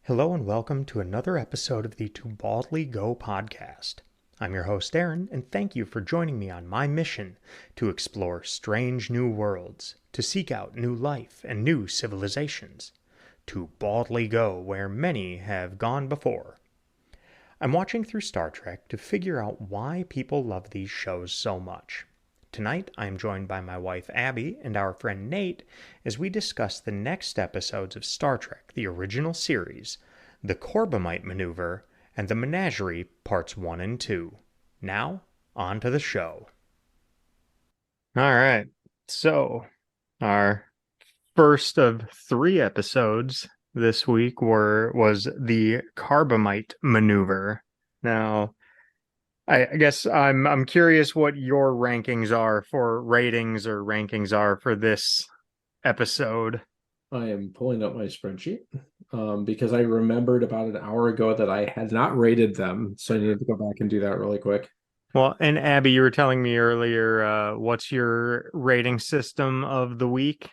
Hello and welcome to another episode of the To Baldly Go podcast. I'm your host Aaron, and thank you for joining me on my mission to explore strange new worlds, to seek out new life and new civilizations, to baldly go where many have gone before. I'm watching through Star Trek to figure out why people love these shows so much. Tonight, I am joined by my wife Abby and our friend Nate as we discuss the next episodes of Star Trek, the original series, the Corbomite Maneuver, and the Menagerie Parts 1 and 2. Now, on to the show. All right, so our first of 3 episodes this week was the Corbomite Maneuver. Now, I guess I'm curious what your rankings are for this episode. I am pulling up my spreadsheet because I remembered about an hour ago that I had not rated them, so I needed to go back and do that really quick. Well, and Abby, you were telling me earlier, what's your rating system of the week?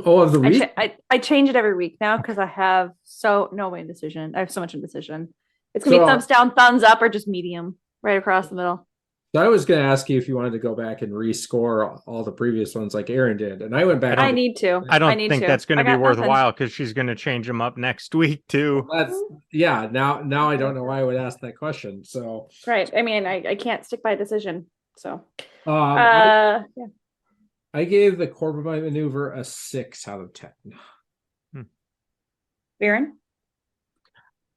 Oh, of the week? I change it every week now because I have no indecision. I have so much indecision. It's gonna So be thumbs down, thumbs up, or just medium, right across the middle. I was going to ask you if you wanted to go back and rescore all the previous ones like Aaron did, and I went back. I need to. I don't need think to. that's going to be got nothing. worthwhile because she's going to change them up next week too. Now I don't know why I would ask that question. So Right. I mean, I can't stick by a decision. So I yeah. gave the Corbomite Maneuver a 6 out of 10. Baron?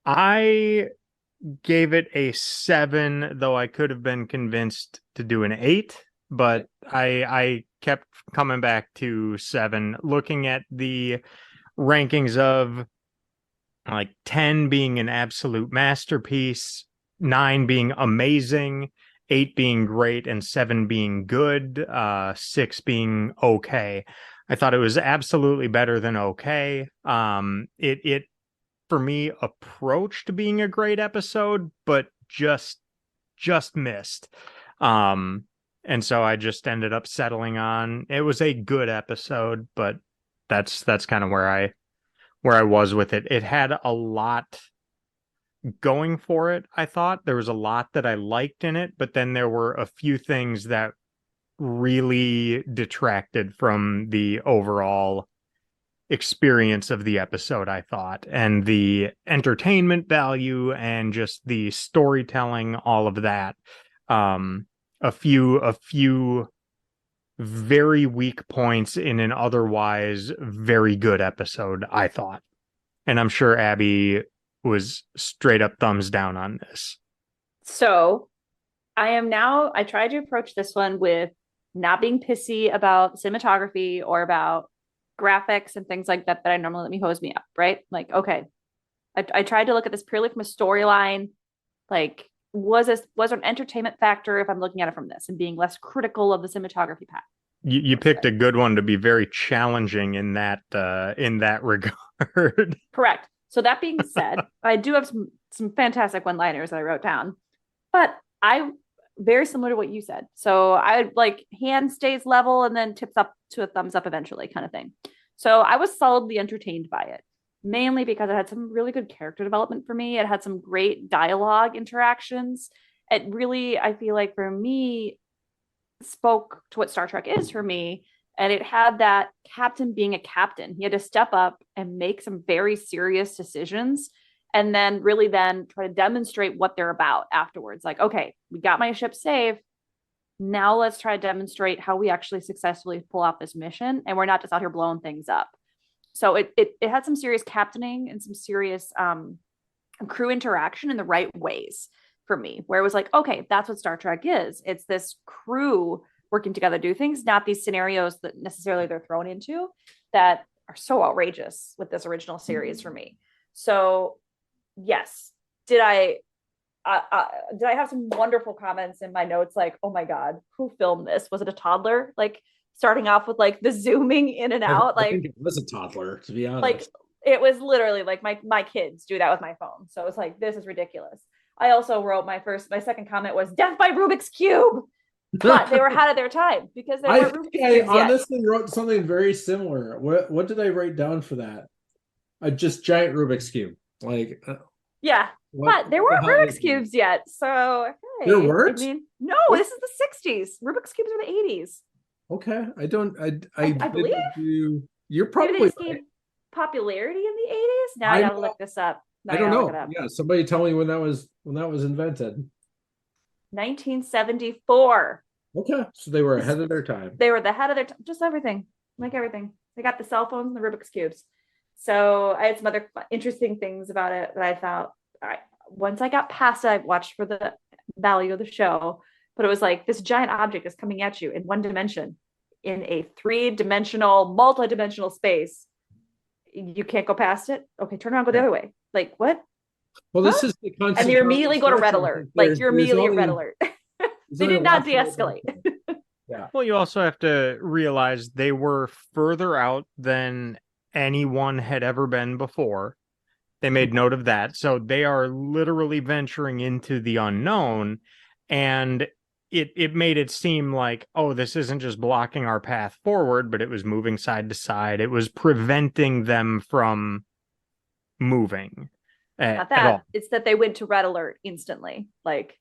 I gave it a 7, though I could have been convinced to do an 8, but I kept coming back to 7, looking at the rankings of like 10 being an absolute masterpiece, 9 being amazing, 8 being great, and 7 being good, 6 being okay. I thought it was absolutely better than okay. It for me approached being a great episode, but just missed. And so I just ended up settling on it was a good episode, but that's kind of where I was with it. It had a lot going for it. I thought there was a lot that I liked in it, but then there were a few things that really detracted from the overall experience of the episode, I thought, and the entertainment value and just the storytelling, all of that. A few very weak points in an otherwise very good episode, I thought. And I'm sure Abby was straight up thumbs down on this. So I tried to approach this one with not being pissy about cinematography or about graphics and things like that I normally let me hose me up, right? Like, okay, I tried to look at this purely from a storyline. Like, was there an entertainment factor if I'm looking at it from this and being less critical of the cinematography path? You picked a good one to be very challenging in that regard. Correct. So that being said, I do have some fantastic one-liners that I wrote down, but I very similar to what you said. So I like hand stays level and then tips up to a thumbs up eventually kind of thing. So I was solidly entertained by it, mainly because it had some really good character development for me. It had some great dialogue interactions. It really, I feel like for me, spoke to what Star Trek is for me. And it had that captain being a captain. He had to step up and make some very serious decisions and then really then try to demonstrate what they're about afterwards. Like, okay, we got my ship saved. Now let's try to demonstrate how we actually successfully pull off this mission. And we're not just out here blowing things up. So it had some serious captaining and some serious crew interaction in the right ways for me, where it was like, okay, that's what Star Trek is. It's this crew working together to do things, not these scenarios that necessarily they're thrown into that are so outrageous with this original series for me. So yes, did I have some wonderful comments in my notes like, oh my God, who filmed this? Was it a toddler? Like starting off with like the zooming in and out. I think it was a toddler, to be honest. Like it was literally like my kids do that with my phone. So it's like, this is ridiculous. I also wrote my second comment was death by Rubik's Cube. But they were ahead of their time because they were Rubik's Cubes honestly wrote something very similar. What did I write down for that? Just giant Rubik's Cube. Like, Yeah, what but there the weren't hell Rubik's is- cubes yet. So There hey, I weren't? mean, no, What? this is the 60s. Rubik's cubes were the 80s. Okay, I don't. I didn't believe. do. You're Maybe they probably just right. gained popularity in the 80s. Now I I'm gotta look this up. Now I I don't gotta look it know. up. Yeah, somebody tell me when that was invented. 1974. Okay, so they were ahead of their time. They were the head of their just everything, like everything. They got the cell phones and the Rubik's cubes. So I had some other interesting things about it that I thought. All right, once I got past it, I watched for the value of the show, but it was like this giant object is coming at you in one dimension, in a three-dimensional, multi-dimensional space. You can't go past it. Okay, turn around, go the other way. Like what? Well, this Huh? is the constant. And you immediately go to red instruction. alert. Like you're There's immediately at red only- alert. there's They only did not one thing de-escalate. about- Yeah. Well, you also have to realize they were further out than anyone had ever been before. They made note of that. So they are literally venturing into the unknown. And it made it seem like, oh, this isn't just blocking our path forward, but it was moving side to side. It was preventing them from moving Not at all. that. It's that they went to red alert instantly. Like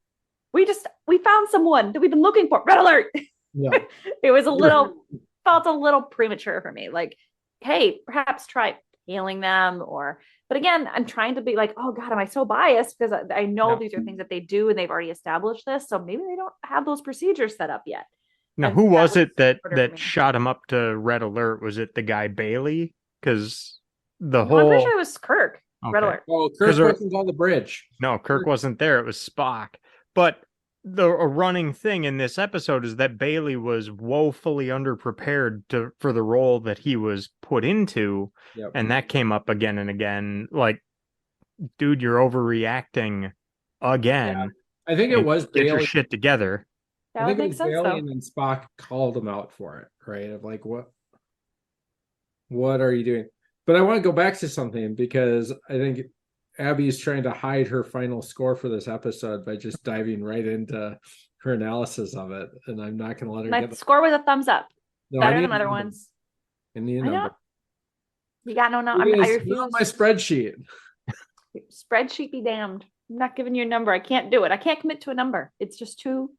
we found someone that we've been looking for. Red alert. Yeah. It was felt a little premature for me. Like, hey, perhaps try hailing them but again, I'm trying to be like, oh God, am I so biased? Because I know No. these are things that they do and they've already established this. So maybe they don't have those procedures set up yet. Now, And who that was it that harder for me. shot him up to red alert? Was it the guy Bailey? Because the No, I'm whole pretty sure it was Kirk. Red Okay. alert. Oh, 'Cause Kirk there- wasn't on the bridge. No, Kirk wasn't there. It was Spock. But a running thing in this episode is that Bailey was woefully underprepared for the role that he was put into. Yep. And that came up again and again. Like, dude, you're overreacting again. I think it And was Get your Bailey. shit together. That I would think it make was sense Bailey, though. and then Spock called him out for it, right? Of like, what are you doing? But I want to go back to something because I think Abby's trying to hide her final score for this episode by just diving right into her analysis of it, and I'm not going to let her My get score was a thumbs up. No, I Better need than a other number. ones. I need a I know. number. You got no. It I is refuse. not my spreadsheet. Spreadsheet be damned. I'm not giving you a number. I can't do it. I can't commit to a number. It's just too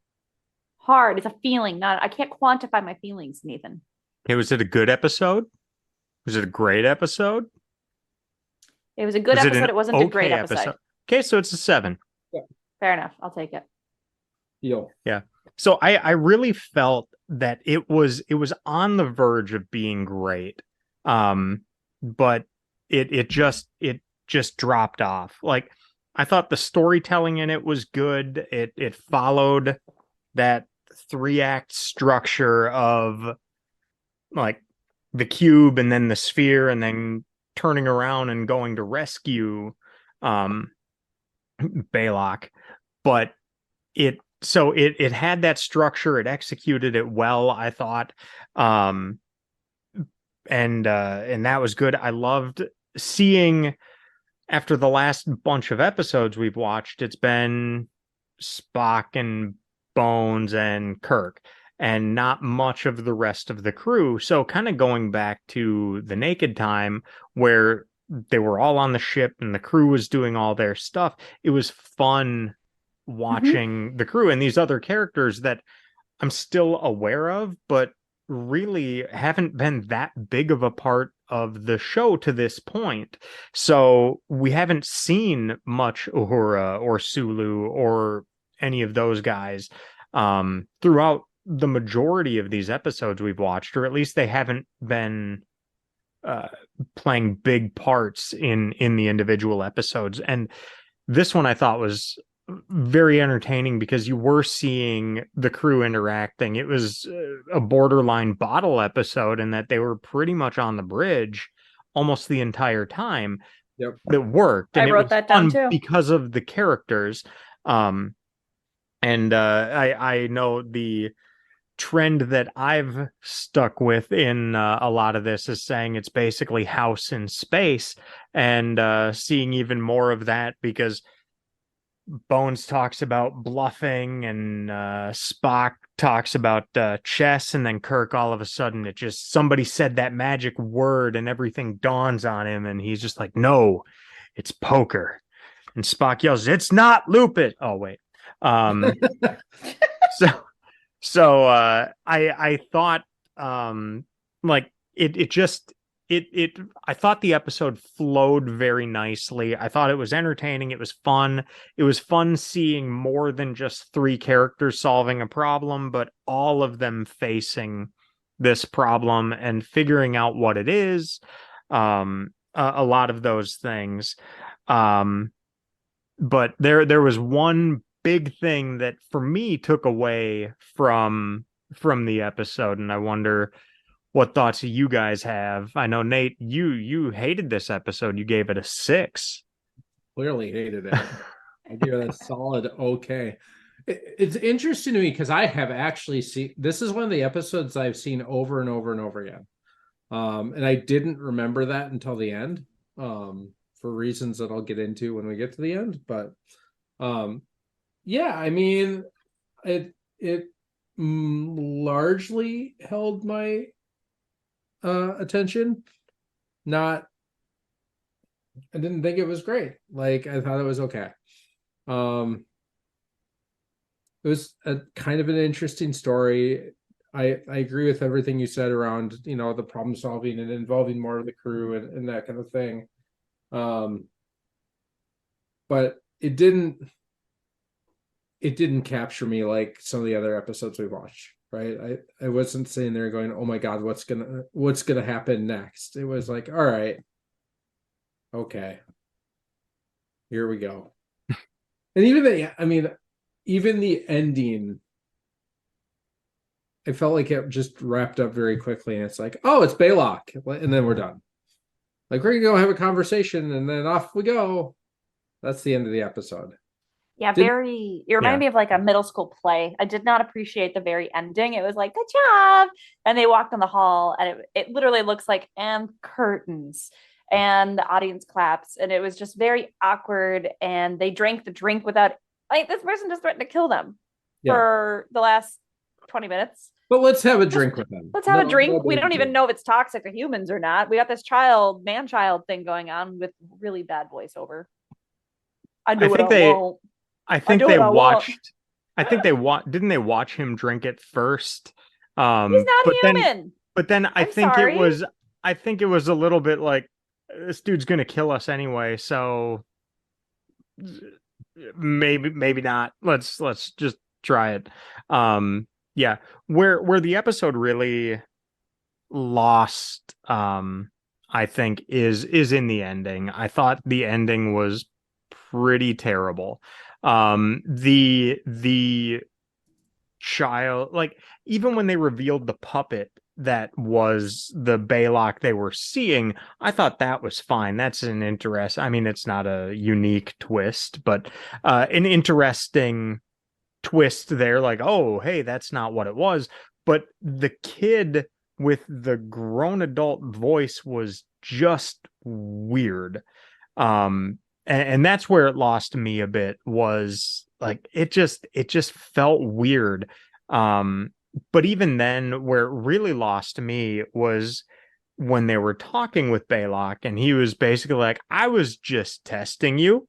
hard. It's a feeling. Not. I can't quantify my feelings, Nathan. Okay, was it a good episode? Was it a great episode? It was a good Was episode. an It wasn't a great okay episode. Okay, so it's a 7. Fair enough. I'll take it. Yo, So I really felt that it was on the verge of being great. But it just dropped off. Like, I thought the storytelling in it was good. It followed that 3-act structure of like the cube and then the sphere and then turning around and going to rescue Baylock. But it had that structure. It executed it well, I thought. And that was good. I loved seeing, after the last bunch of episodes we've watched, it's been Spock and Bones and Kirk and not much of the rest of the crew. So kind of going back to the Naked Time where they were all on the ship and the crew was doing all their stuff. It was fun watching the crew and these other characters that I'm still aware of, but really haven't been that big of a part of the show to this point. So we haven't seen much Uhura or Sulu or any of those guys throughout the majority of these episodes we've watched, or at least they haven't been playing big parts in the individual episodes. And this one I thought was very entertaining because you were seeing the crew interacting. It was a borderline bottle episode in that they were pretty much on the bridge almost the entire time. Yep. It worked. And I it wrote was that down fun too. because of the characters. I know the trend that I've stuck with in a lot of this is saying it's basically House in space, and seeing even more of that because Bones talks about bluffing and Spock talks about chess, and then Kirk, all of a sudden, it just, somebody said that magic word and everything dawns on him and he's just like, no, it's poker. And Spock yells, it's not lupus. Oh, wait. I thought like it I thought the episode flowed very nicely. I thought it was entertaining. It was fun. It was fun seeing more than just three characters solving a problem, but all of them facing this problem and figuring out what it is. A lot of those things. But there was one big thing that for me took away from the episode, and I wonder what thoughts you guys have. I know, Nate, you hated this episode. You gave it a 6. Clearly hated it. I give it a solid okay. It's interesting to me because I have actually seen, this is one of the episodes I've seen over and over and over again. And I didn't remember that until the end, for reasons that I'll get into when we get to the end. But yeah, I mean, it largely held my attention. I didn't think it was great. Like, I thought it was okay. It was a kind of an interesting story. I agree with everything you said around, the problem solving and involving more of the crew and that kind of thing. But it didn't capture me like some of the other episodes we watched, right? I wasn't sitting there going, oh my God, what's gonna happen next? It was like, all right, okay, here we go. And even the ending, I felt like it just wrapped up very quickly, and it's like, oh, it's Baylock, and then we're done. Like, we're gonna go have a conversation, and then off we go. That's the end of the episode. Yeah, it reminded me of like a middle school play. I did not appreciate the very ending. It was like, good job. And they walked in the hall, and it literally looks like, and curtains, and the audience claps. And it was just very awkward. And they drank the drink without, like, this person just threatened to kill them for the last 20 minutes. But let's have a drink with them. Let's have a drink. We don't even know if it's toxic to humans or not. We got this man-child thing going on with really bad voiceover. Didn't they watch him drink it first? He's not human. But then I think it was a little bit like, this dude's gonna kill us anyway, so maybe not. Let's just try it. Yeah, where the episode really lost, I think is in the ending. I thought the ending was pretty terrible. The child, like, even when they revealed the puppet that was the Baylock they were seeing, I thought that was fine. That's an I mean, it's not a unique twist, but an interesting twist there. Like, oh, hey, that's not what it was. But the kid with the grown adult voice was just weird. And that's where it lost me a bit, was like, it just felt weird. But even then, where it really lost me was when they were talking with Baylock, and he was basically like, I was just testing you.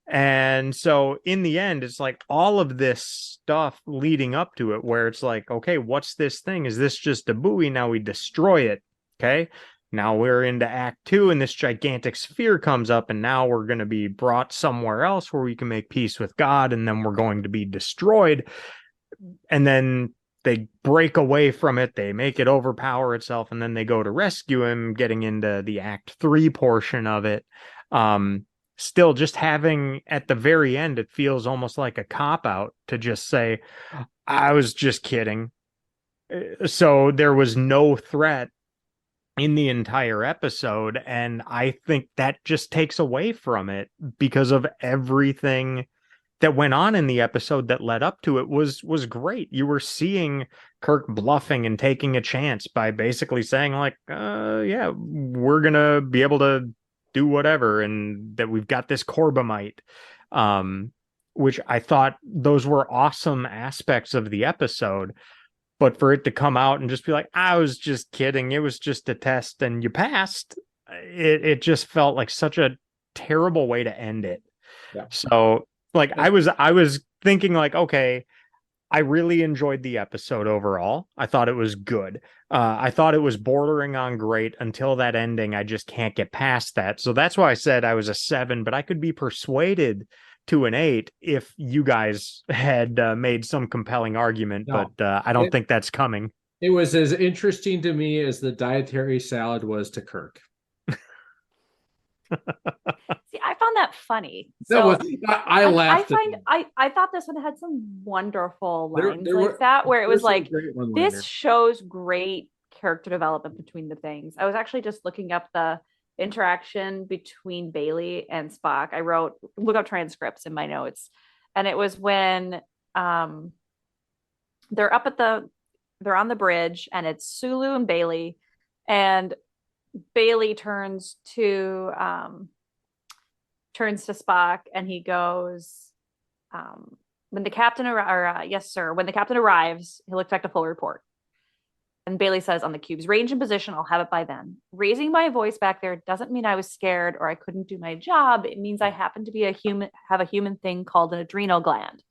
And so in the end, it's like all of this stuff leading up to it, where it's like, okay, what's this thing? Is this just a buoy? Now we destroy it. Okay. Now we're into Act 2, and this gigantic sphere comes up, and now we're going to be brought somewhere else where we can make peace with God, and then we're going to be destroyed. And then they break away from it, they make it overpower itself, and then they go to rescue him, getting into the Act 3 portion of it. Still, just having at the very end, it feels almost like a cop-out to just say, I was just kidding. So there was no threat in the entire episode, and I think that just takes away from it, because of everything that went on in the episode that led up to it was great. You were seeing Kirk bluffing and taking a chance by basically saying, like, yeah, we're gonna be able to do whatever, and that we've got this Corbomite, which I thought those were awesome aspects of the episode. But for it to come out and just be like, I was just kidding, it was just a test and you passed, it just felt like such a terrible way to end it. Yeah. So like I was thinking like, okay, I really enjoyed the episode overall. I thought it was good. I thought it was bordering on great until that ending. I just can't get past that. So that's why I said I was a 7, but I could be persuaded to an 8 if you guys had made some compelling argument, No. but I don't think that's coming. It was as interesting to me as the dietary salad was to Kirk. See, I found that funny. That So was I laughed. I thought this one had some wonderful There- lines there like were- that, where it was there's some like, great one-liners. this shows great character development between the things. I was actually just looking up the interaction between Bailey and Spock. I wrote look up transcripts in my notes, and it was when they're up at they're on the bridge, and it's Sulu and Bailey, and Bailey turns to Spock, and he goes, when the captain yes sir, when the captain arrives, he'll expect a full report. And Bailey says, on the cube's range and position, I'll have it by then. Raising my voice back there doesn't mean I was scared or I couldn't do my job. It means I happen to be have a human thing called an adrenal gland.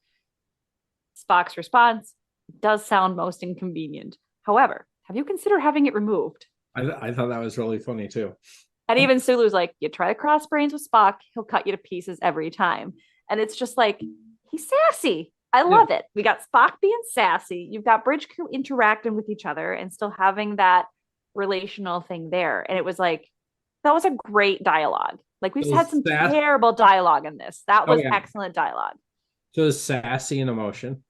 Spock's response does sound most inconvenient. However, have you considered having it removed? I thought that was really funny too. And even Sulu's like, you try to cross brains with Spock, he'll cut you to pieces every time. And it's just like, he's sassy. I love it. We got Spock being sassy. You've got bridge crew interacting with each other and still having that relational thing there. And it was like, that was a great dialogue. Like, we've had some terrible dialogue in this. That was excellent dialogue. So it's sassy and emotion.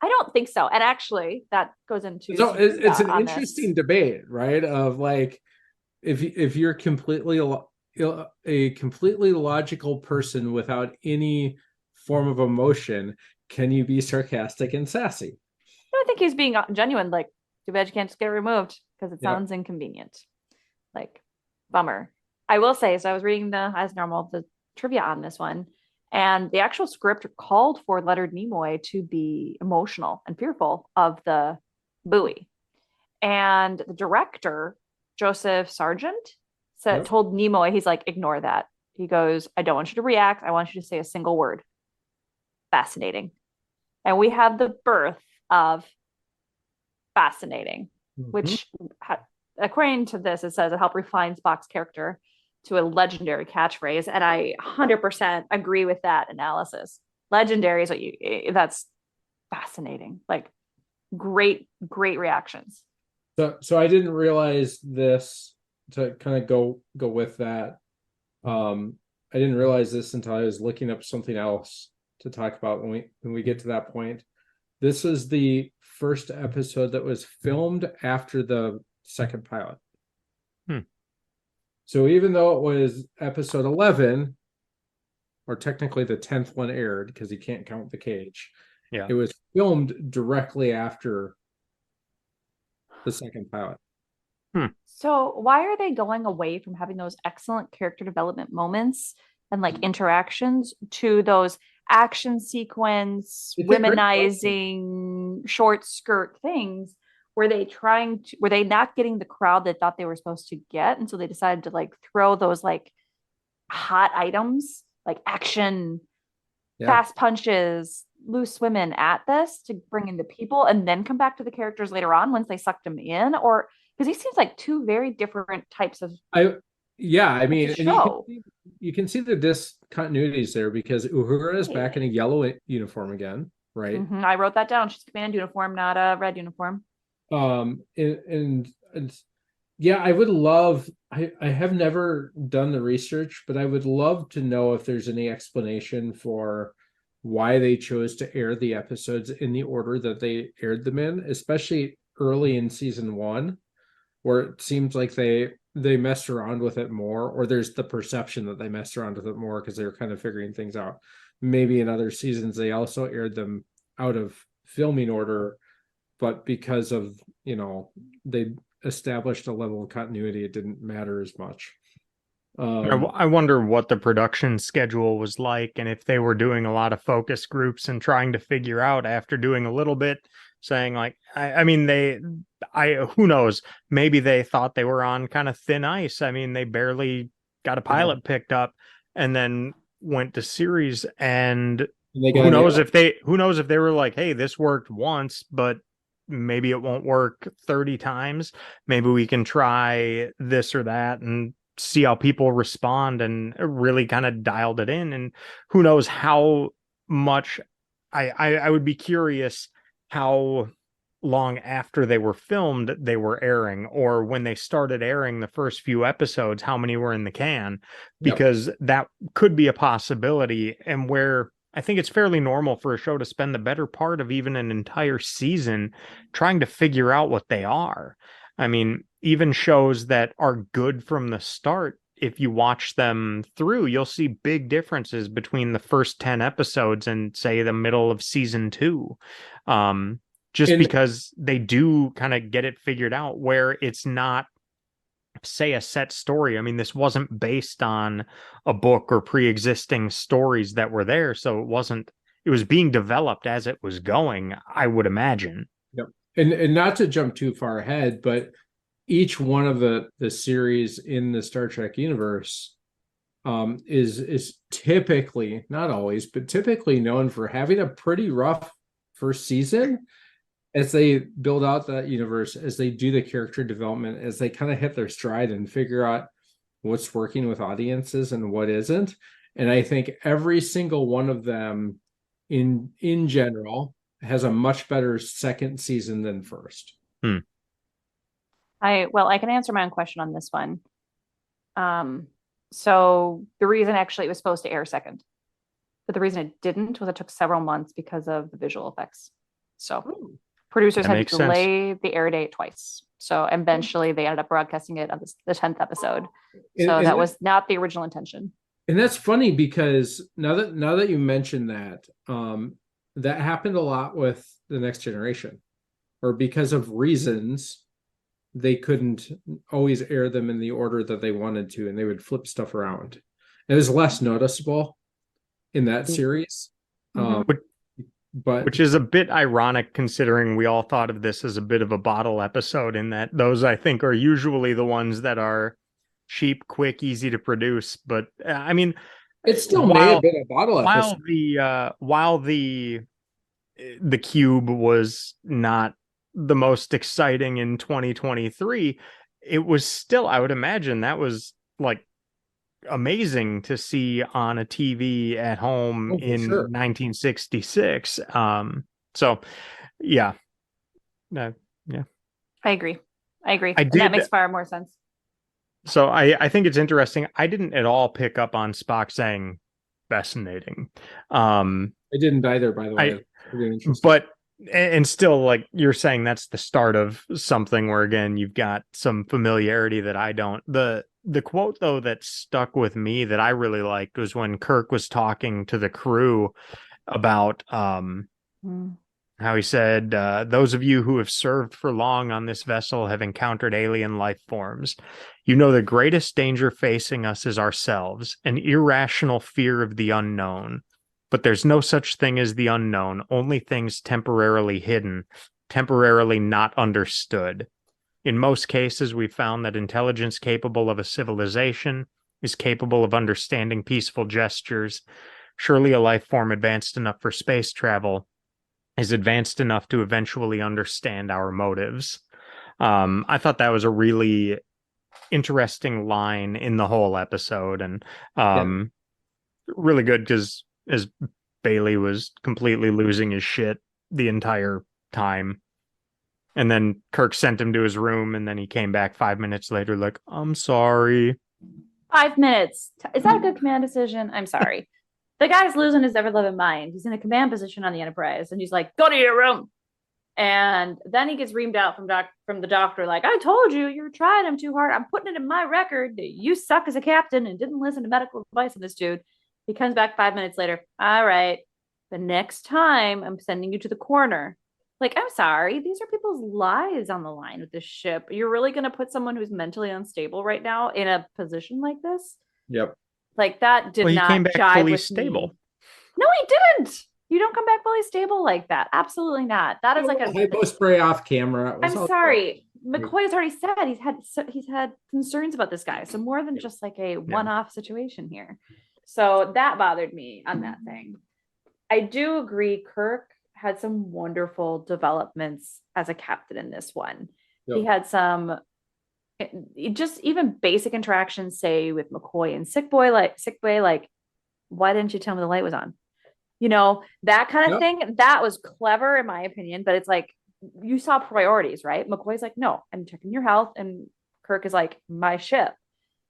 I don't think so. And actually, that goes into it's an interesting debate, right? Of like, if you're completely a completely logical person without any form of emotion, can you be sarcastic and sassy? I don't think he's being genuine. Like, too bad you can't just get it removed because it sounds inconvenient. Like, bummer. I will say, so I was reading as normal, the trivia on this one, and the actual script called for Leonard Nimoy to be emotional and fearful of the buoy. And the director, Joseph Sargent, told Nimoy, he's like, ignore that. He goes, I don't want you to react. I want you to say a single word. Fascinating. And we have the birth of fascinating, which, according to this, it says it helped refine Spock's character to a legendary catchphrase. And I 100% agree with that analysis. Legendary is that's fascinating. Like, great reactions. So I didn't realize this, to kind of go with that. I didn't realize this until I was looking up something else to talk about when we get to that point. This is the first episode that was filmed after the second pilot. So even though it was episode 11, or technically the 10th one aired because you can't count the cage, it was filmed directly after the second pilot. So why are they going away from having those excellent character development moments and like interactions to those action sequence, womenizing, short skirt things? Were they not getting the crowd they thought they were supposed to get? And so they decided to like throw those like hot items, like action, fast punches, loose women at this to bring in the people and then come back to the characters later on once they sucked them in? Or because he seems like two very different types of you can see the discontinuities there because Uhura is back in a yellow uniform again, right? I wrote that down. She's command uniform, not a red uniform. I would love, I have never done the research, but I would love to know if there's any explanation for why they chose to air the episodes in the order that they aired them in, especially early in season 1, where it seems like they messed around with it more, or there's the perception that they messed around with it more because they were kind of figuring things out. Maybe in other seasons they also aired them out of filming order, but because of, they established a level of continuity, it didn't matter as much. I wonder what the production schedule was like, and if they were doing a lot of focus groups and trying to figure out after doing a little bit, saying like, who knows? Maybe they thought they were on kind of thin ice. I mean, they barely got a pilot picked up, and then went to series. And They got who knows if they were like, hey, this worked once, but maybe it won't work 30 times. Maybe we can try this or that and see how people respond, and really kind of dialed it in. And who knows how much I would be curious how long after they were filmed they were airing, or when they started airing the first few episodes, how many were in the can, because that could be a possibility. And where I think it's fairly normal for a show to spend the better part of even an entire season trying to figure out what they are. I mean, even shows that are good from the start, if you watch them through, you'll see big differences between the first 10 episodes and, say, the middle of season 2. Because they do kind of get it figured out, where it's not, say, a set story. I mean, this wasn't based on a book or pre-existing stories that were there, so it was being developed as it was going, I would imagine. Yep. And not to jump too far ahead, but each one of the series in the Star Trek universe is typically, not always, but typically known for having a pretty rough first season, as they build out that universe, as they do the character development, as they kind of hit their stride and figure out what's working with audiences and what isn't. And I think every single one of them in general has a much better second season than first. I can answer my own question on this one. So the reason actually it was supposed to air second, but the reason it didn't was it took several months because of the visual effects. So producers had to delay the air date twice. So eventually they ended up broadcasting it on the 10th episode. So that was not the original intention. And that's funny, because now that you mentioned that, that happened a lot with The Next Generation, or because of reasons they couldn't always air them in the order that they wanted to, and they would flip stuff around. It was less noticeable in that series. Which is a bit ironic, considering we all thought of this as a bit of a bottle episode, in that those, I think, are usually the ones that are cheap, quick, easy to produce. But I mean, it still may have been a bottle episode. While the Cube was not the most exciting in 2023, it was still, I would imagine, that was like amazing to see on a TV at home in 1966. So yeah. I agree. That makes far more sense. So I think it's interesting. I didn't at all pick up on Spock saying fascinating. I didn't either, by the way. But and still, like you're saying, that's the start of something where, again, you've got some familiarity that I don't. The quote, though, that stuck with me that I really liked was when Kirk was talking to the crew about how he said, those of you who have served for long on this vessel have encountered alien life forms. You know the greatest danger facing us is ourselves, an irrational fear of the unknown. But there's no such thing as the unknown, only things temporarily hidden, temporarily not understood. In most cases, we've found that intelligence capable of a civilization is capable of understanding peaceful gestures. Surely a life form advanced enough for space travel is advanced enough to eventually understand our motives. I thought that was a really interesting line in the whole episode, and really good, because as Bailey was completely losing his shit the entire time. And then Kirk sent him to his room, and then he came back 5 minutes later like, I'm sorry. 5 minutes. Is that a good command decision? I'm sorry. The guy's losing his ever-living mind. He's in a command position on the Enterprise, and he's like, go to your room. And then he gets reamed out from the doctor, like, I told you, you're trying him too hard. I'm putting it in my record that you suck as a captain and didn't listen to medical advice on this dude. He comes back 5 minutes later. All right, the next time I'm sending you to the corner. Like, I'm sorry, these are people's lives on the line with this ship. You're really going to put someone who's mentally unstable right now in a position like this? Yep. Like, that did not came back jive fully with stable. Me. No, he didn't. You don't come back fully stable like that. Absolutely not. That is like a hypo spray off camera. I'm sorry. McCoy has already said he's had concerns about this guy. So more than just like a one-off situation here. So that bothered me on that thing. I do agree Kirk had some wonderful developments as a captain in this one. He had some just even basic interactions, say with McCoy and Sick Boy, like, why didn't you tell me the light was on? You know, that kind of thing. That was clever in my opinion, but it's like you saw priorities, right? McCoy's like, no, I'm checking your health, and Kirk is like, my ship.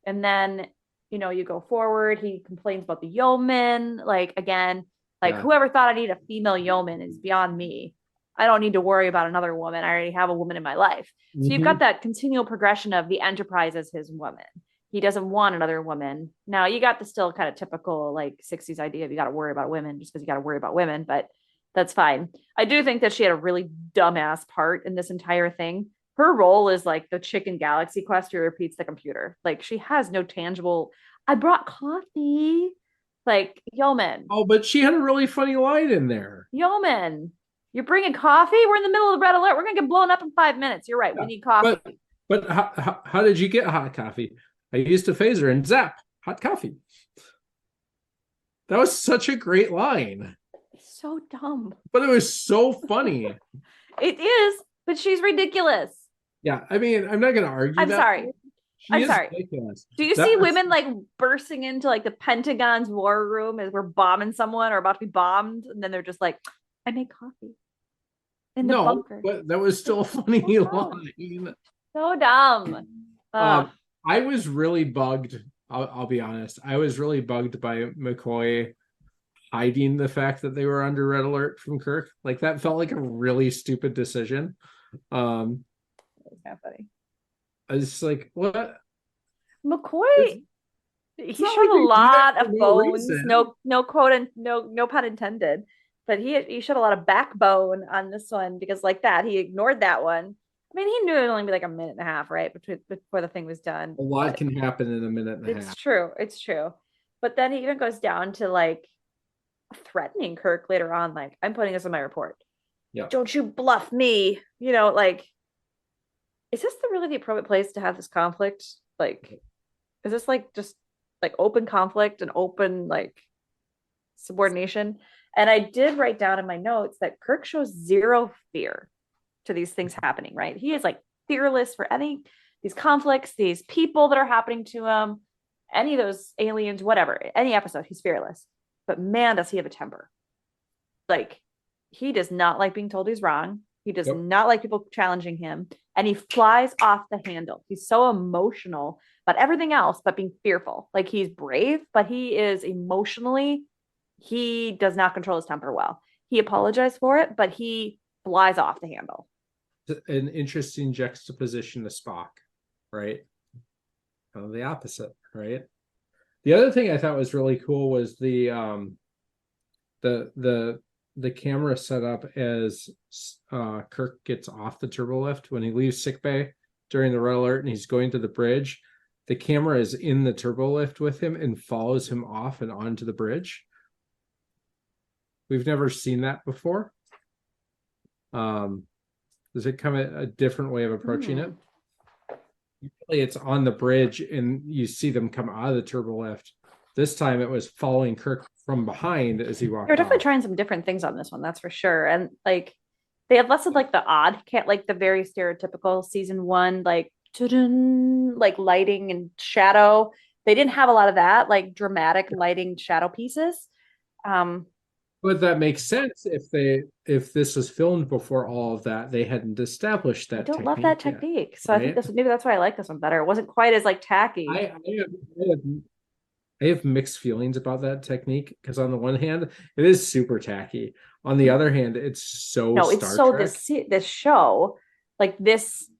And then, you know, you go forward, he complains about the yeoman, like again, like whoever thought I need a female yeoman is beyond me. I don't need to worry about another woman. I already have a woman in my life. So you've got that continual progression of the Enterprise as his woman. He doesn't want another woman. Now you got the still kind of typical like 60s idea of you got to worry about women just because you got to worry about women, but that's fine. I do think that she had a really dumbass part in this entire thing. Her role is like the chicken galaxy quest who repeats the computer. Like she has no tangible, I brought coffee. Like, yeoman. Oh, but she had a really funny line in there. Yeoman, you're bringing coffee? We're in the middle of the red alert. We're going to get blown up in 5 minutes. You're right. We need coffee. But how did you get hot coffee? I used a phaser and zap, hot coffee. That was such a great line. It's so dumb. But it was so funny. It is, but she's ridiculous. Yeah, I mean, I'm not going to argue. I'm sorry. I'm sorry. Ridiculous. Do you see women like bursting into like the Pentagon's war room as we're bombing someone or about to be bombed, and then they're just like, "I made coffee in the bunker." But that was still a funny line. So dumb. I was really bugged. I'll be honest. I was really bugged by McCoy hiding the fact that they were under red alert from Kirk. Like that felt like a really stupid decision. That was kind of funny. I was like, what? McCoy, he showed a lot of bones. No quote and no pun intended. But he showed a lot of backbone on this one because like that, he ignored that one. I mean, he knew it would only be like a minute and a half, right? Before the thing was done. A lot can happen in a minute and a half. It's true. It's true. But then he even goes down to like threatening Kirk later on, like, I'm putting this in my report. Yeah. Don't you bluff me. You know, like, is this really the appropriate place to have this conflict? Like, is this like just like open conflict and open like subordination? And I did write down in my notes that Kirk shows zero fear to these things happening, right? He is like fearless for any these conflicts, these people that are happening to him, any of those aliens, whatever, any episode, he's fearless. But man, does he have a temper. Like, he does not like being told he's wrong. He does not like people challenging him. And he flies off the handle. He's so emotional about everything else, but being fearful. Like, he's brave, but he is emotionally, he does not control his temper well. He apologized for it, but he flies off the handle. An interesting juxtaposition to Spock, right? Kind of the opposite, right? The other thing I thought was really cool was the camera set up as Kirk gets off the turbolift when he leaves sickbay during the red alert and he's going to the bridge. The camera is in the turbolift with him and follows him off and onto the bridge. We've never seen that before. Does it come a different way of approaching it? Usually it's on the bridge and you see them come out of the turbolift. This time it was following Kirk from behind as he walked. They're definitely off. trying some different things on this one, that's for sure. And like they have less of like the odd, can't like the very stereotypical season one, like like lighting and shadow. They didn't have a lot of that, like dramatic lighting shadow pieces. But that makes sense if this was filmed before all of that, they hadn't established that. I don't love that technique. Yet, so right? I think maybe that's why I like this one better. It wasn't quite as like tacky. I have mixed feelings about that technique because on the one hand, it is super tacky. On the other hand, it's so Star Trek. This show, like this,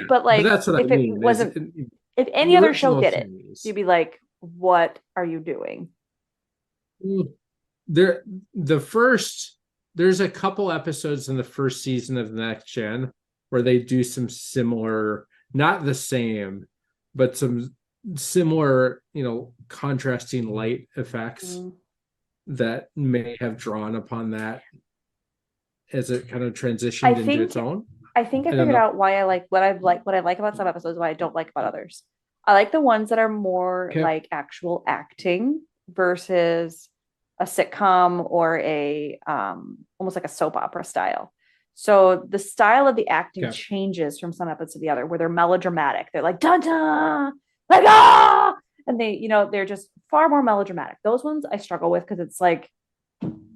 but like that's what if I mean. It wasn't, if any other show did it, you'd be like, what are you doing? There's a couple episodes in the first season of the Next Gen where they do some similar, not the same, but some similar, contrasting light effects that may have drawn upon that as it kind of transitioned into its own. I think I don't figured know. out why I like what I like about some episodes, why I don't like about others. I like the ones that are more Okay. like actual acting versus a sitcom or a almost like a soap opera style. So the style of the acting Okay. changes from some episodes to the other, where they're melodramatic. They're like dun dun, like ah, and they're just far more melodramatic. Those ones I struggle with because it's like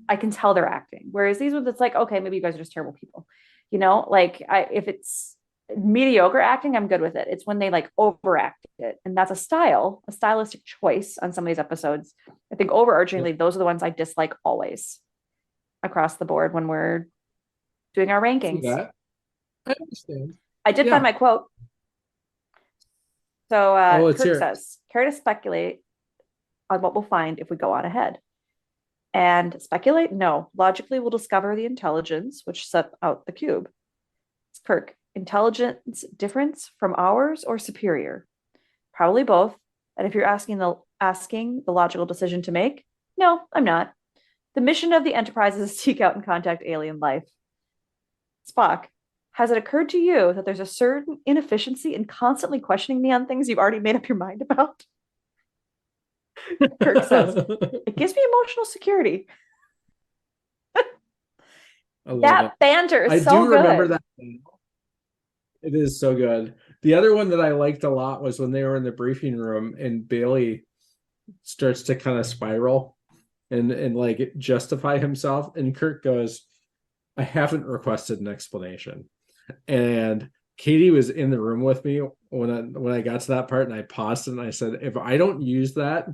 I can tell they're acting. Whereas these ones, it's like, okay, maybe you guys are just terrible people. Like if it's mediocre acting, I'm good with it. It's when they like overact it. And that's a stylistic choice on some of these episodes. I think overarchingly, those are the ones I dislike always across the board when we're doing our See rankings. that? I understand. I did Yeah. find my quote. So let's Kirk hear it. says, care to speculate on what we'll find if we go on ahead? And speculate? No. Logically, we'll discover the intelligence which set out the cube. It's Kirk. Intelligence difference from ours or superior? Probably both. And if you're asking the logical decision to make, no, I'm not. The mission of the Enterprise is to seek out and contact alien life. Spock, has it occurred to you that there's a certain inefficiency in constantly questioning me on things you've already made up your mind about? Kirk says, it gives me emotional security. That banter is so do remember good. that. It is so good. The other one that I liked a lot was when they were in the briefing room and Bailey starts to kind of spiral and like justify himself, and Kirk goes, I haven't requested an explanation. And Katie was in the room with me when I got to that part, and I paused and I said, if I don't use that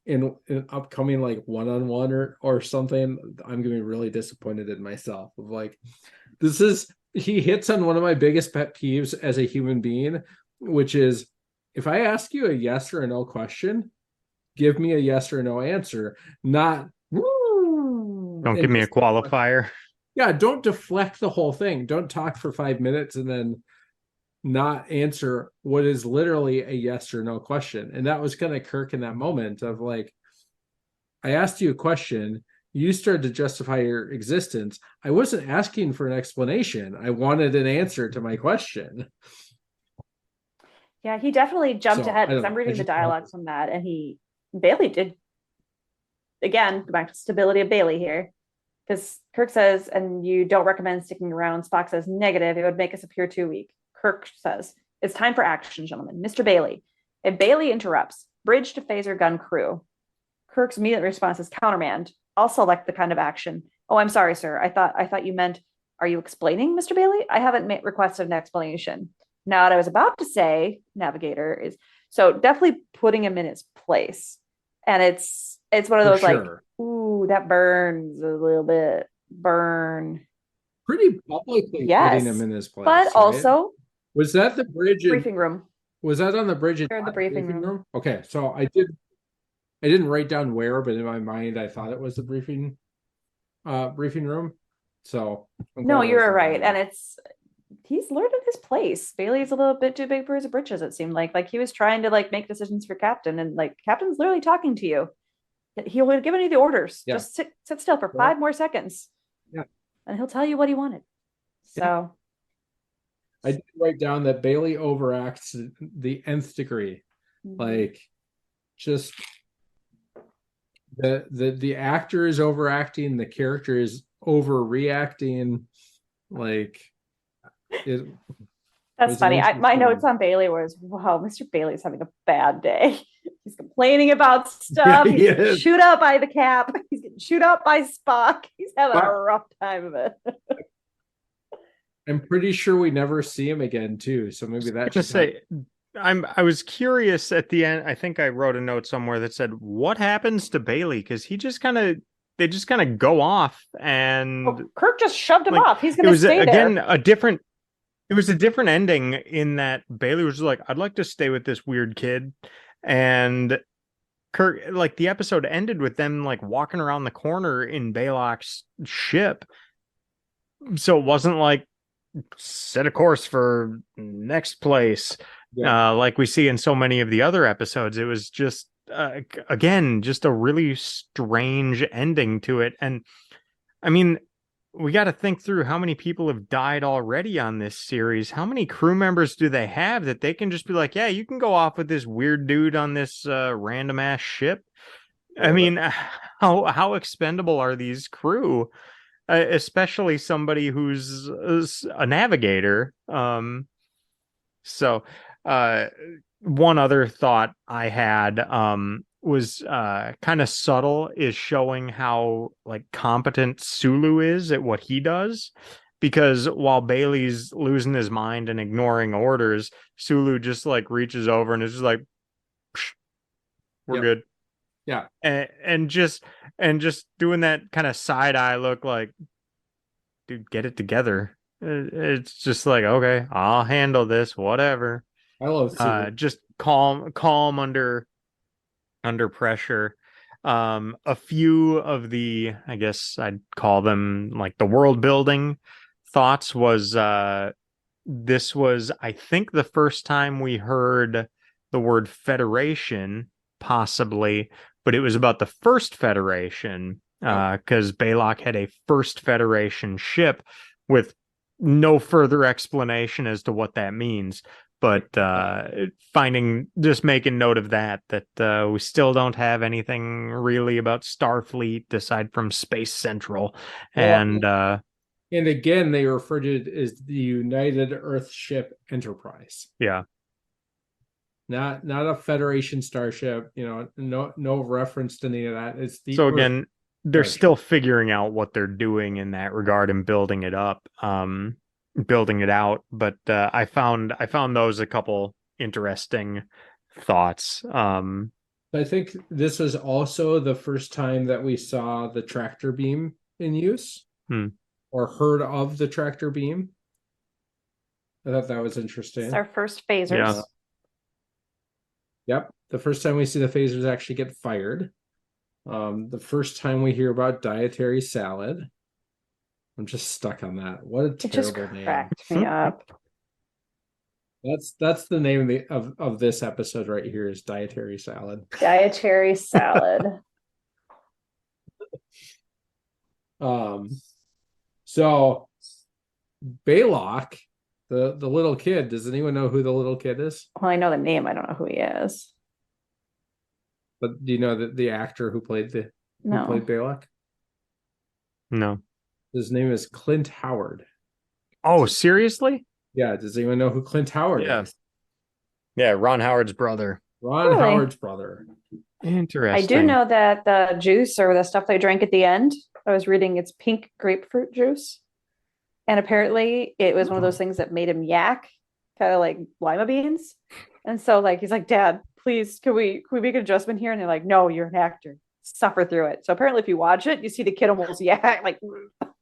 in upcoming like one-on-one or something, I'm gonna be really disappointed in myself. Of like, he hits on one of my biggest pet peeves as a human being, which is if I ask you a yes or a no question, give me a yes or no answer, not Don't give me a qualifier. Yeah, don't deflect the whole thing. Don't talk for 5 minutes and then not answer what is literally a yes or no question. And that was kind of Kirk in that moment of like, I asked you a question, you started to justify your existence. I wasn't asking for an explanation. I wanted an answer to my question. Yeah, he definitely jumped ahead because I'm I reading the just dialogue from that, and Bailey did again go back to stability of Bailey here. Because Kirk says, and you don't recommend sticking around. Spock says, negative. It would make us appear too weak. Kirk says, it's time for action, gentlemen. Mr. Bailey. And Bailey interrupts. Bridge to phaser gun crew. Kirk's immediate response is countermand. I'll select the kind of action. Oh, I'm sorry, sir. I thought you meant, are you explaining, Mr. Bailey? I haven't requested an explanation. Now, what I was about to say, Navigator, is so definitely putting him in his place. And it's one of those like, ooh, that burns a little bit. Burn. Pretty publicly putting him in his place. But right? also, was that the bridge briefing room? Was that on the bridge? Or the briefing room. Okay, so I didn't write down where, but in my mind I thought it was the briefing room. So no, you're right. And he's learned his place. Bailey's a little bit too big for his britches, it seemed like. Like he was trying to like make decisions for Captain, and like Captain's literally talking to you. He would have given you the orders. Yeah. Just sit still for 5 more seconds. Yeah. And he'll tell you what he wanted. So I did write down that Bailey overacts the nth degree. Mm-hmm. Like just the actor is overacting, the character is overreacting. Like it. That's funny. My notes on Bailey was, wow, Mr. Bailey's having a bad day. He's complaining about stuff. Yeah, he's getting chewed up by the Cap. He's getting chewed up by Spock. He's having a rough time of it. I'm pretty sure we never see him again, too. So maybe that just say I was curious at the end. I think I wrote a note somewhere that said, what happens to Bailey? Because they just kind of go off, and Kirk just shoved him off. He's gonna stay there. It was a different ending in that Bailey was like, I'd like to stay with this weird kid. And Kirk, like the episode ended with them like walking around the corner in Baylock's ship. So it wasn't like set a course for next place. Yeah. Like we see in so many of the other episodes. It was just, again, just a really strange ending to it. And I mean, we got to think through how many people have died already on this series. How many crew members do they have that they can just be like, yeah, you can go off with this weird dude on this random ass ship? I mean, how expendable are these crew? Especially somebody who's a navigator. So, uh, one other thought I had was kind of subtle, is showing how like competent Sulu is at what he does. Because while Bailey's losing his mind and ignoring orders, Sulu just like reaches over and is just like, "Psh, we're good." Yeah. And just doing that kind of side eye look like, dude, get it together. It's just like, okay, I'll handle this, whatever. I love Sulu. Just calm under pressure. A few of the, I guess I'd call them like the world building thoughts was this was, I think, the first time we heard the word Federation, possibly, but it was about the first Federation, because Baylock had a first Federation ship with no further explanation as to what that means. But just making note of that we still don't have anything really about Starfleet aside from Space Central. And again, they refer to it as the United Earthship Enterprise. Yeah. Not a Federation starship, no reference to any of that. It's the so again, they're still figuring out what they're doing in that regard and building it up, building it out. But I found those a couple interesting thoughts. I think this was also the first time that we saw the tractor beam in use, or heard of the tractor beam. I thought that was interesting. It's our first phasers. Yeah. Yep. The first time we see the phasers actually get fired. The first time we hear about dietary salad. I'm just stuck on that. What a terrible name. Cracked me up. That's the name of this episode right here, is dietary salad. Dietary salad. So Baylock, the little kid, does anyone know who the little kid is? Well, I know the name. I don't know who he is. But do you know the actor who played Baylock? No. His name is Clint Howard. Oh, seriously? Yeah. Does anyone know who Clint Howard is? Yeah, Ron Howard's brother. Howard's brother. Interesting. I do know that the juice, or the stuff they drank at the end, I was reading, it's pink grapefruit juice. And apparently it was one of those things that made him yak, kind of like lima beans. And so like he's like, Dad, please, can we make an adjustment here? And they're like, no, you're an actor. Suffer through it. So apparently if you watch it, you see the kid almost yak like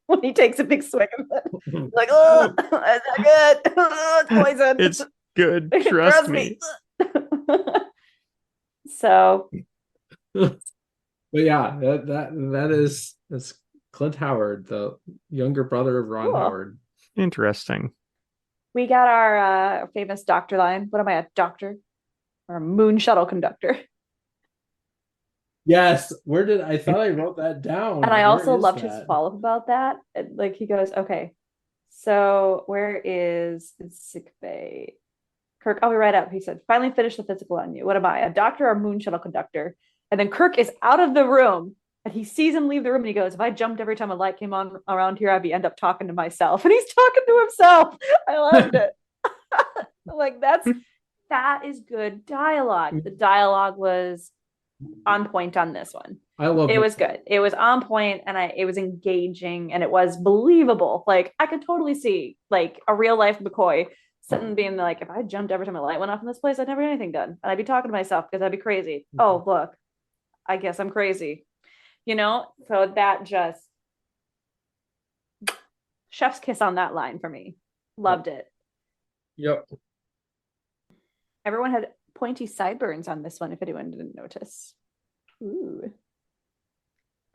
when he takes a big swig of it. Like, oh, that's not good. Oh, it's poison. It's good. Trust me. So But yeah, that's Clint Howard, the younger brother of Ron Howard. Interesting. We got our famous doctor line. What am I, a doctor? Or a moon shuttle conductor? Yes. I thought I wrote that down. And I also loved his follow-up about that. Like he goes, okay, so where is the sick bay? Kirk, I'll be right up. He said, finally finished the physical on you. What am I, a doctor or a moon shuttle conductor? And then Kirk is out of the room and he sees him leave the room and he goes, if I jumped every time a light came on around here, I'd end up talking to myself. And he's talking to himself. I loved it. Like that is good dialogue. The dialogue was on point on this one. I love it. It was good. It was on point and it was engaging and it was believable. Like I could totally see like a real life McCoy sitting being like, if I jumped every time a light went off in this place, I'd never get anything done. And I'd be talking to myself because I'd be crazy. Oh, look, I guess I'm crazy. So that just chef's kiss on that line for me. Loved it. Yep. Everyone had pointy sideburns on this one, if anyone didn't notice. Ooh.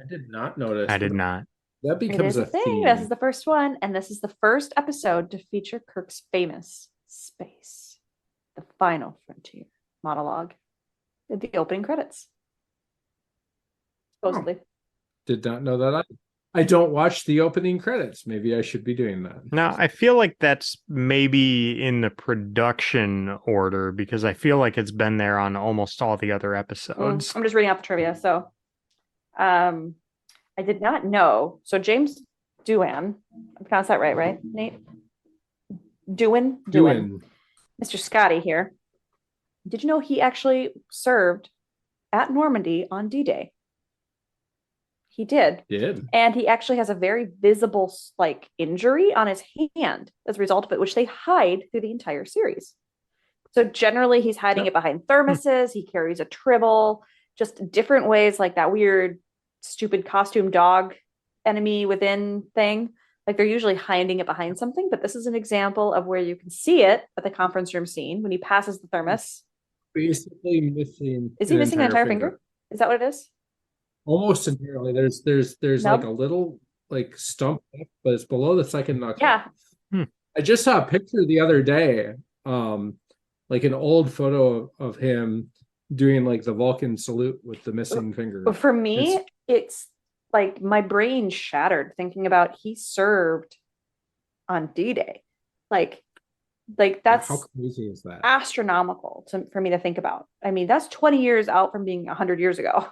I did not notice. I did not. That becomes a theme. This is the first one, and this is the first episode to feature Kirk's famous space, the final frontier monologue, at the opening credits. Supposedly. Did not know that. I don't watch the opening credits. Maybe I should be doing that. Now, I feel like that's maybe in the production order because I feel like it's been there on almost all the other episodes. I'm just reading off the trivia. So, I did not know. So James Doohan, I pronounced that right, Nate? Doohan. Mr. Scotty here. Did you know he actually served at Normandy on D-Day? He did. And he actually has a very visible like injury on his hand as a result of it, which they hide through the entire series. So generally he's hiding it behind thermoses. He carries a tribble, just different ways, like that weird, stupid costume dog enemy within thing. Like they're usually hiding it behind something, but this is an example of where you can see it at the conference room scene when he passes the thermos. Basically missing. Is he missing an entire finger? Is that what it is? Almost entirely. There's like a little like stump, but it's below the second knuckle. Yeah. I just saw a picture the other day, like an old photo of him doing like the Vulcan salute with the missing finger. For me, it's like my brain shattered thinking about he served on D-Day. Like that's how crazy is that? Astronomical for me to think about. I mean, that's 20 years out from being 100 years ago.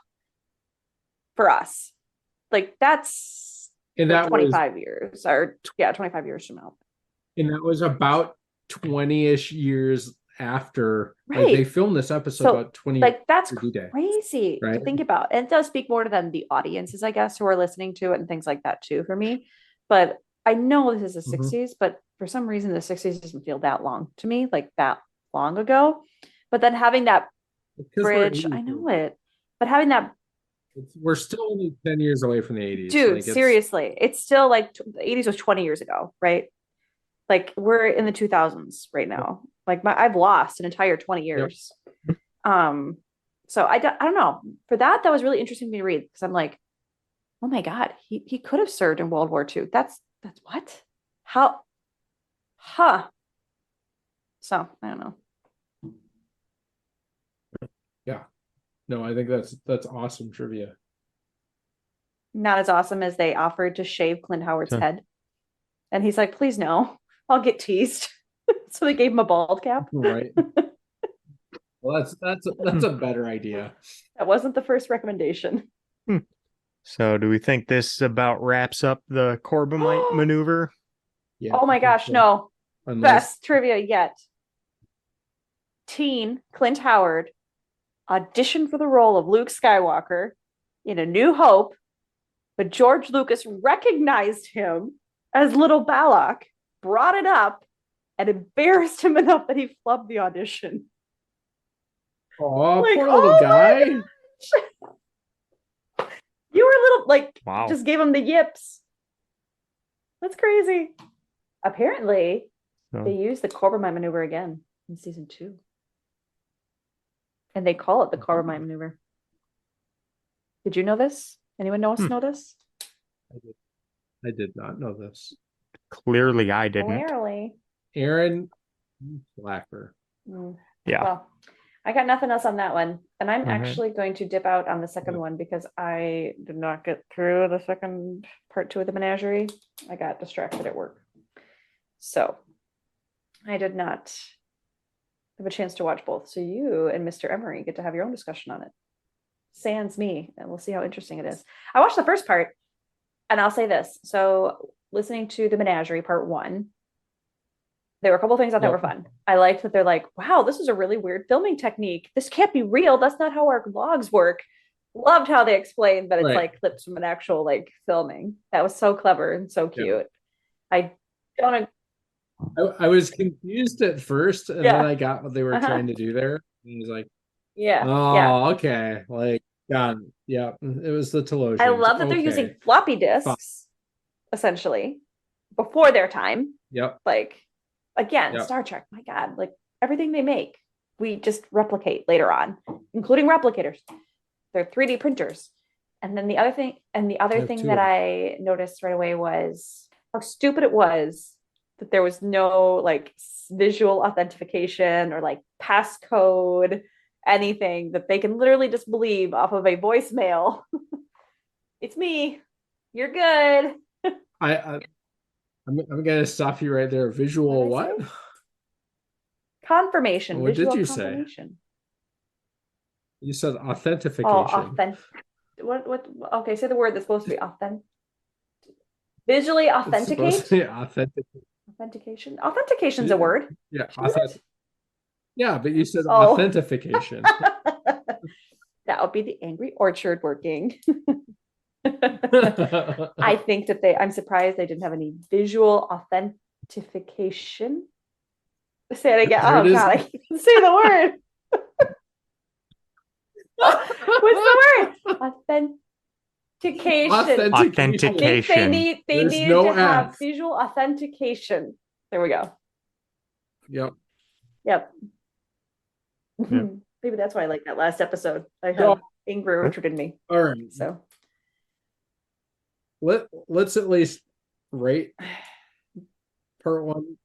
For us, like that's and that 25 years or 25 years from now. And that was about 20-ish years after, right? Like they filmed this episode about 20 like that's crazy to think about. And it does speak more to them, the audiences, I guess, who are listening to it and things like that too for me. But I know this is the 60s, but for some reason the 60s doesn't feel that long to me, like that long ago. But then having that bridge, I know it, but having that we're still only 10 years away from the 80s. Dude, like seriously. It's still like the 80s was 20 years ago, right? Like we're in the 2000s right now. Like I've lost an entire 20 years. So I don't know. For that was really interesting to me to read because I'm like, oh my God, he could have served in World War II. That's what? How? Huh. So I don't know. Yeah. No, I think that's awesome trivia. Not as awesome as they offered to shave Clint Howard's head. And he's like, please no, I'll get teased. So they gave him a bald cap. Right. Well, that's a better idea. That wasn't the first recommendation. So do we think this about wraps up the Corbomite maneuver? Yeah, oh my gosh, no. Best trivia yet. Teen Clint Howard auditioned for the role of Luke Skywalker in A New Hope, but George Lucas recognized him as little Balak, brought it up, and embarrassed him enough that he flubbed the audition. Oh, like, poor little guy. You were little, just gave him the yips. That's crazy. Apparently, they used the Corbomite Maneuver again in season 2. And they call it the Corbomite Maneuver. Did you know this? Anyone else know this? I did not know this. Clearly, I didn't. Clearly. Aaron Blacker. Yeah. Well, I got nothing else on that one. And I'm actually going to dip out on the second one because I did not get through the second part 2 of the Menagerie. I got distracted at work. So I did not have a chance to watch both. So you and Mr. Emery get to have your own discussion on it. Sans me, and we'll see how interesting it is. I watched the first part, and I'll say this. So listening to the Menagerie part 1, there were a couple of things I thought were fun. I liked that they're like, wow, this is a really weird filming technique. This can't be real. That's not how our vlogs work. Loved how they explained that it's like clips from an actual like filming. That was so clever and so cute. I was confused at first, and then I got what they were trying to do there. And I was like, okay. Like, God, it was the television. I love that they're using floppy disks, essentially, before their time. Yep. Like, again, Star Trek, my God, like everything they make, we just replicate later on, including replicators. They're 3D printers. And then the other thing that I noticed right away was how stupid it was that there was no like visual authentication or like passcode, anything that they can literally just believe off of a voicemail. It's me. You're good. I'm gonna stop you right there. Visual What did I what? say? Confirmation. What did Visual you say? confirmation. You said Oh, authentication. authentic. What? Okay, say the word that's supposed to be authentic. Visually It's supposed to authenticate? be authentic. Authentication. Authentication's a word. Yeah, Isn't it? yeah, but you said Oh. authentication. That would be the Angry Orchard working. I think that I'm surprised they didn't have any visual authentication. Say it again. There Oh it is. God, I can't say the word. What's the word? Authentication. Authentication. I think they There's needed no to have F. visual authentication. There we go. Yep. Yep. Yep. Maybe that's why I like that last episode. I have So- Angry Orchard in me. All right. So Let's at least rate part one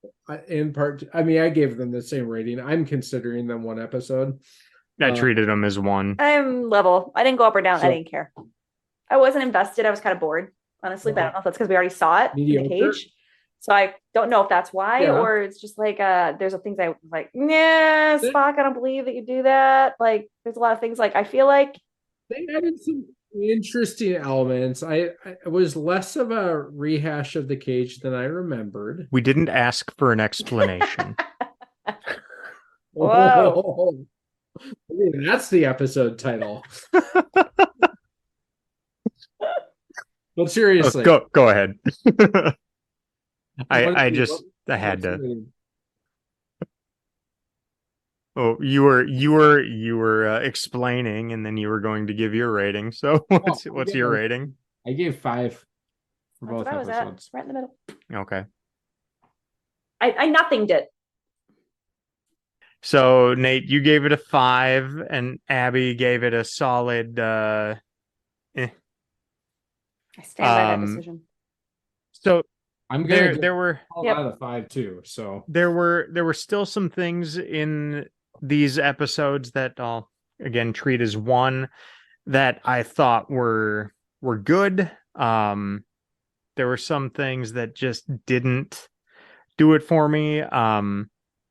and part two. I mean, I gave them the same rating. I'm considering them one episode. I treated them as one. I'm level. I didn't go up or down. I So- didn't care. I wasn't invested. I was kind of bored, honestly, but I don't know if that's because we already saw it in the Mediocre? cage. So I don't know if that's why, Yeah. or it's just like there's a things I was like, nah, Spock, I don't believe that you do that. Like there's a lot of things like I feel like They added some interesting elements. I was less of a rehash of the cage than I remembered. We didn't ask for an explanation. Whoa. I mean, that's the episode title. But seriously, Go ahead. I what- had what's to. the- Oh, you were explaining, and then you were going to give your rating. So what's your rating? I gave 5 for That's both what I was at, episodes. right in the middle. Okay. I nothinged it. So Nate, you gave it a 5, and Abby gave it a solid. I stand by that decision. So I'm gonna there were out of 5 too. So there were still some things in these episodes that I'll again treat as one that I thought were good. There were some things that just didn't do it for me.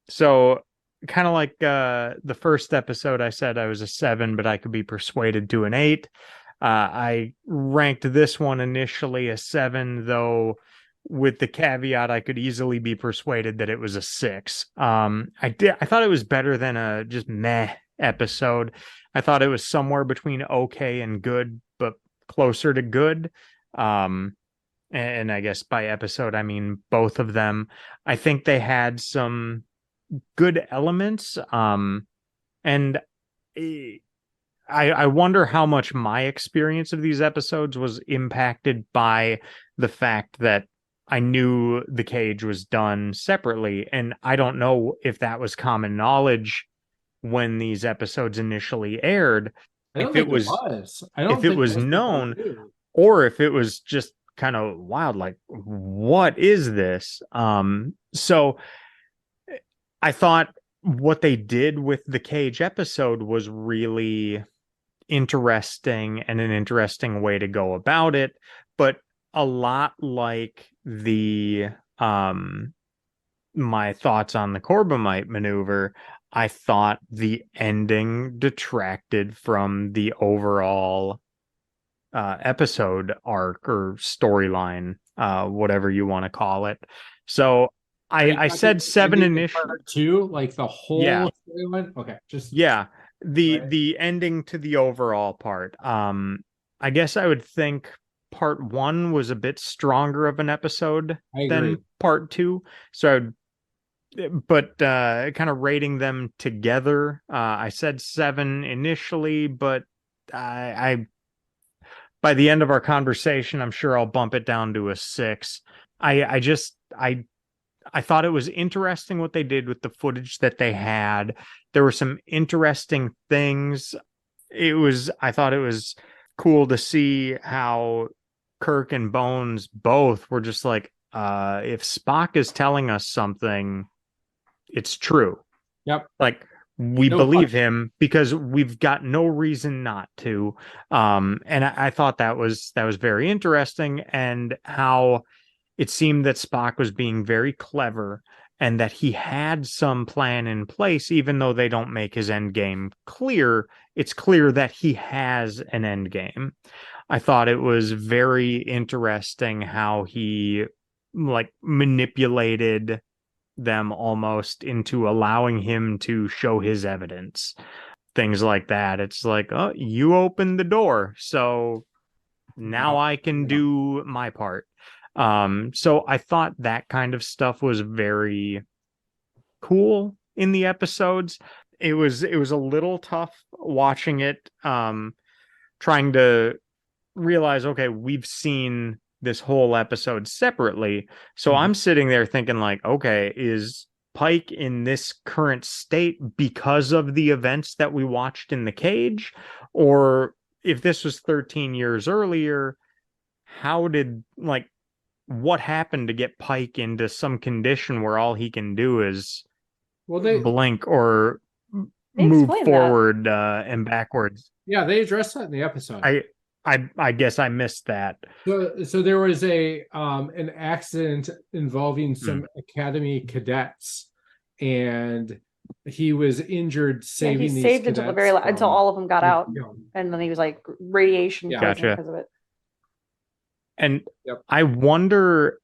So kind of like the first episode, I said I was a 7, but I could be persuaded to an 8. I ranked this one initially a 7, though with the caveat I could easily be persuaded that it was a 6. I thought it was better than a just meh episode. I thought it was somewhere between okay and good, but closer to good. And I guess by episode I mean both of them. I think they had some good elements. And I wonder how much my experience of these episodes was impacted by the fact that I knew the cage was done separately, and I don't know if that was common knowledge when these episodes initially aired. If it was known, or if it was just kind of wild, like what is this? So I thought what they did with the cage episode was really interesting and an interesting way to go about it, but a lot like the my thoughts on the Corbomite maneuver, I thought the ending detracted from the overall episode arc or storyline, whatever you want to call it. So I said 7 initially. Part 2, like the whole storyline. Okay, just the ending to the overall part. I guess I would think part 1 was a bit stronger of an episode than part 2. So but kind of rating them together, I said 7 initially, but I by the end of our conversation, I'm sure I'll bump it down to a 6. I thought it was interesting what they did with the footage that they had. There were some interesting things. I thought it was cool to see how Kirk and Bones both were just like, if Spock is telling us something, it's true. Yep. Like we No believe question. him because we've got no reason not to. And I thought that was very interesting, and how it seemed that Spock was being very clever and that he had some plan in place, even though they don't make his end game clear. It's clear that he has an end game. I thought it was very interesting how he like manipulated them almost into allowing him to show his evidence. Things like that. It's like, oh, you opened the door, so now I can do my part. So I thought that kind of stuff was very cool in the episodes. It was a little tough watching it, trying to realize, okay, we've seen this whole episode separately. So Mhm. I'm sitting there thinking, like, okay, is Pike in this current state because of the events that we watched in the cage? Or if this was 13 years earlier, how did, like, what happened to get Pike into some condition where all he can do is Well, they blink or They move explained that. forward and backwards? they addressed that in the episode. I guess I missed that. So there was an accident involving some Hmm. academy cadets, and he was injured Yeah, saving he these saved until the very cadets until from all of them got out, being killed. and then he was like radiation Yeah. poisoning Gotcha. because of it. And Yep. I wonder,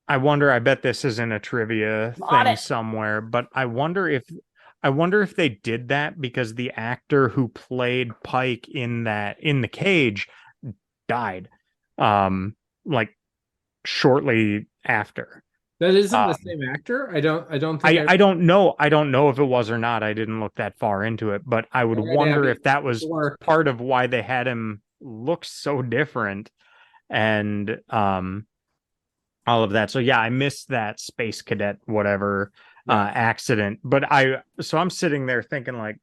I bet this isn't a trivia On thing it. somewhere, but I wonder if they did that because the actor who played Pike in the cage died, like shortly after. That isn't the Um, same actor. I don't think I don't know. I don't know if it was or not. I didn't look that far into it, but I would All right, wonder Abby. if that was Or part of why they had him look so different, and all of that. So yeah, I missed that space cadet whatever Yeah. accident. But I'm sitting there thinking, like,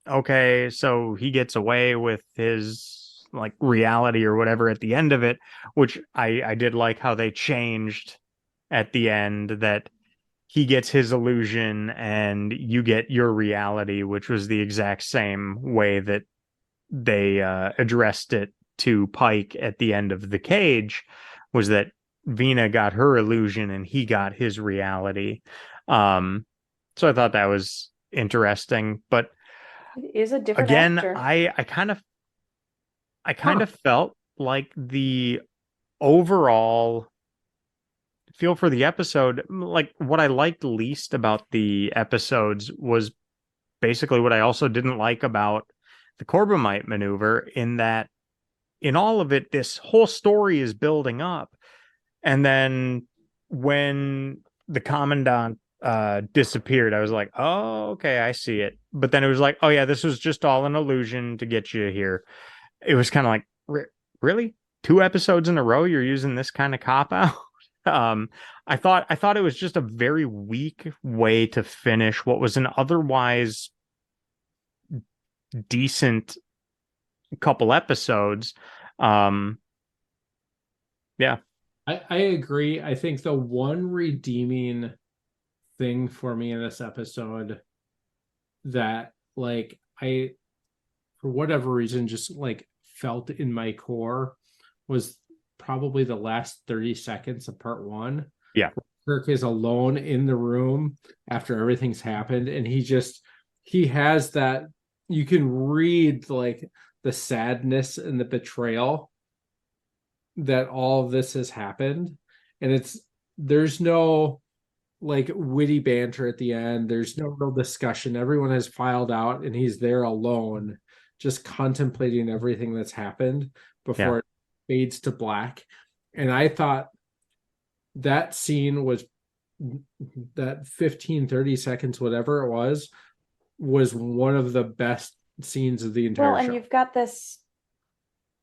okay, so he gets away with his like reality or whatever at the end of it, which I did like how they changed at the end, that he gets his illusion and you get your reality, which was the exact same way that they addressed it to Pike at the end of the cage, was that Vina got her illusion and he got his reality. So I thought that was interesting, but It is a different again, actor. I kind of felt like the overall feel for the episode, like what I liked least about the episodes was basically what I also didn't like about the Corbomite maneuver, in that in all of it, this whole story is building up. And then when the commandant disappeared, I was like, oh, okay, I see it. But then it was like, oh yeah, this was just all an illusion to get you here. It was kind of like, really? 2 episodes in a row, you're using this kind of cop out? I thought it was just a very weak way to finish what was an otherwise decent couple episodes. Um, yeah. I agree. I think the one redeeming thing for me in this episode that like I for whatever reason just like felt in my core was probably the last 30 seconds of part one. Yeah. Kirk is alone in the room after everything's happened, and he has that, you can read like the sadness and the betrayal that all of this has happened. And there's no like witty banter at the end, there's no real discussion, everyone has filed out and he's there alone just contemplating everything that's happened before it fades to black. And I thought that scene was, that 15-30 seconds, whatever it was one of the best scenes of the entire And show. you've got this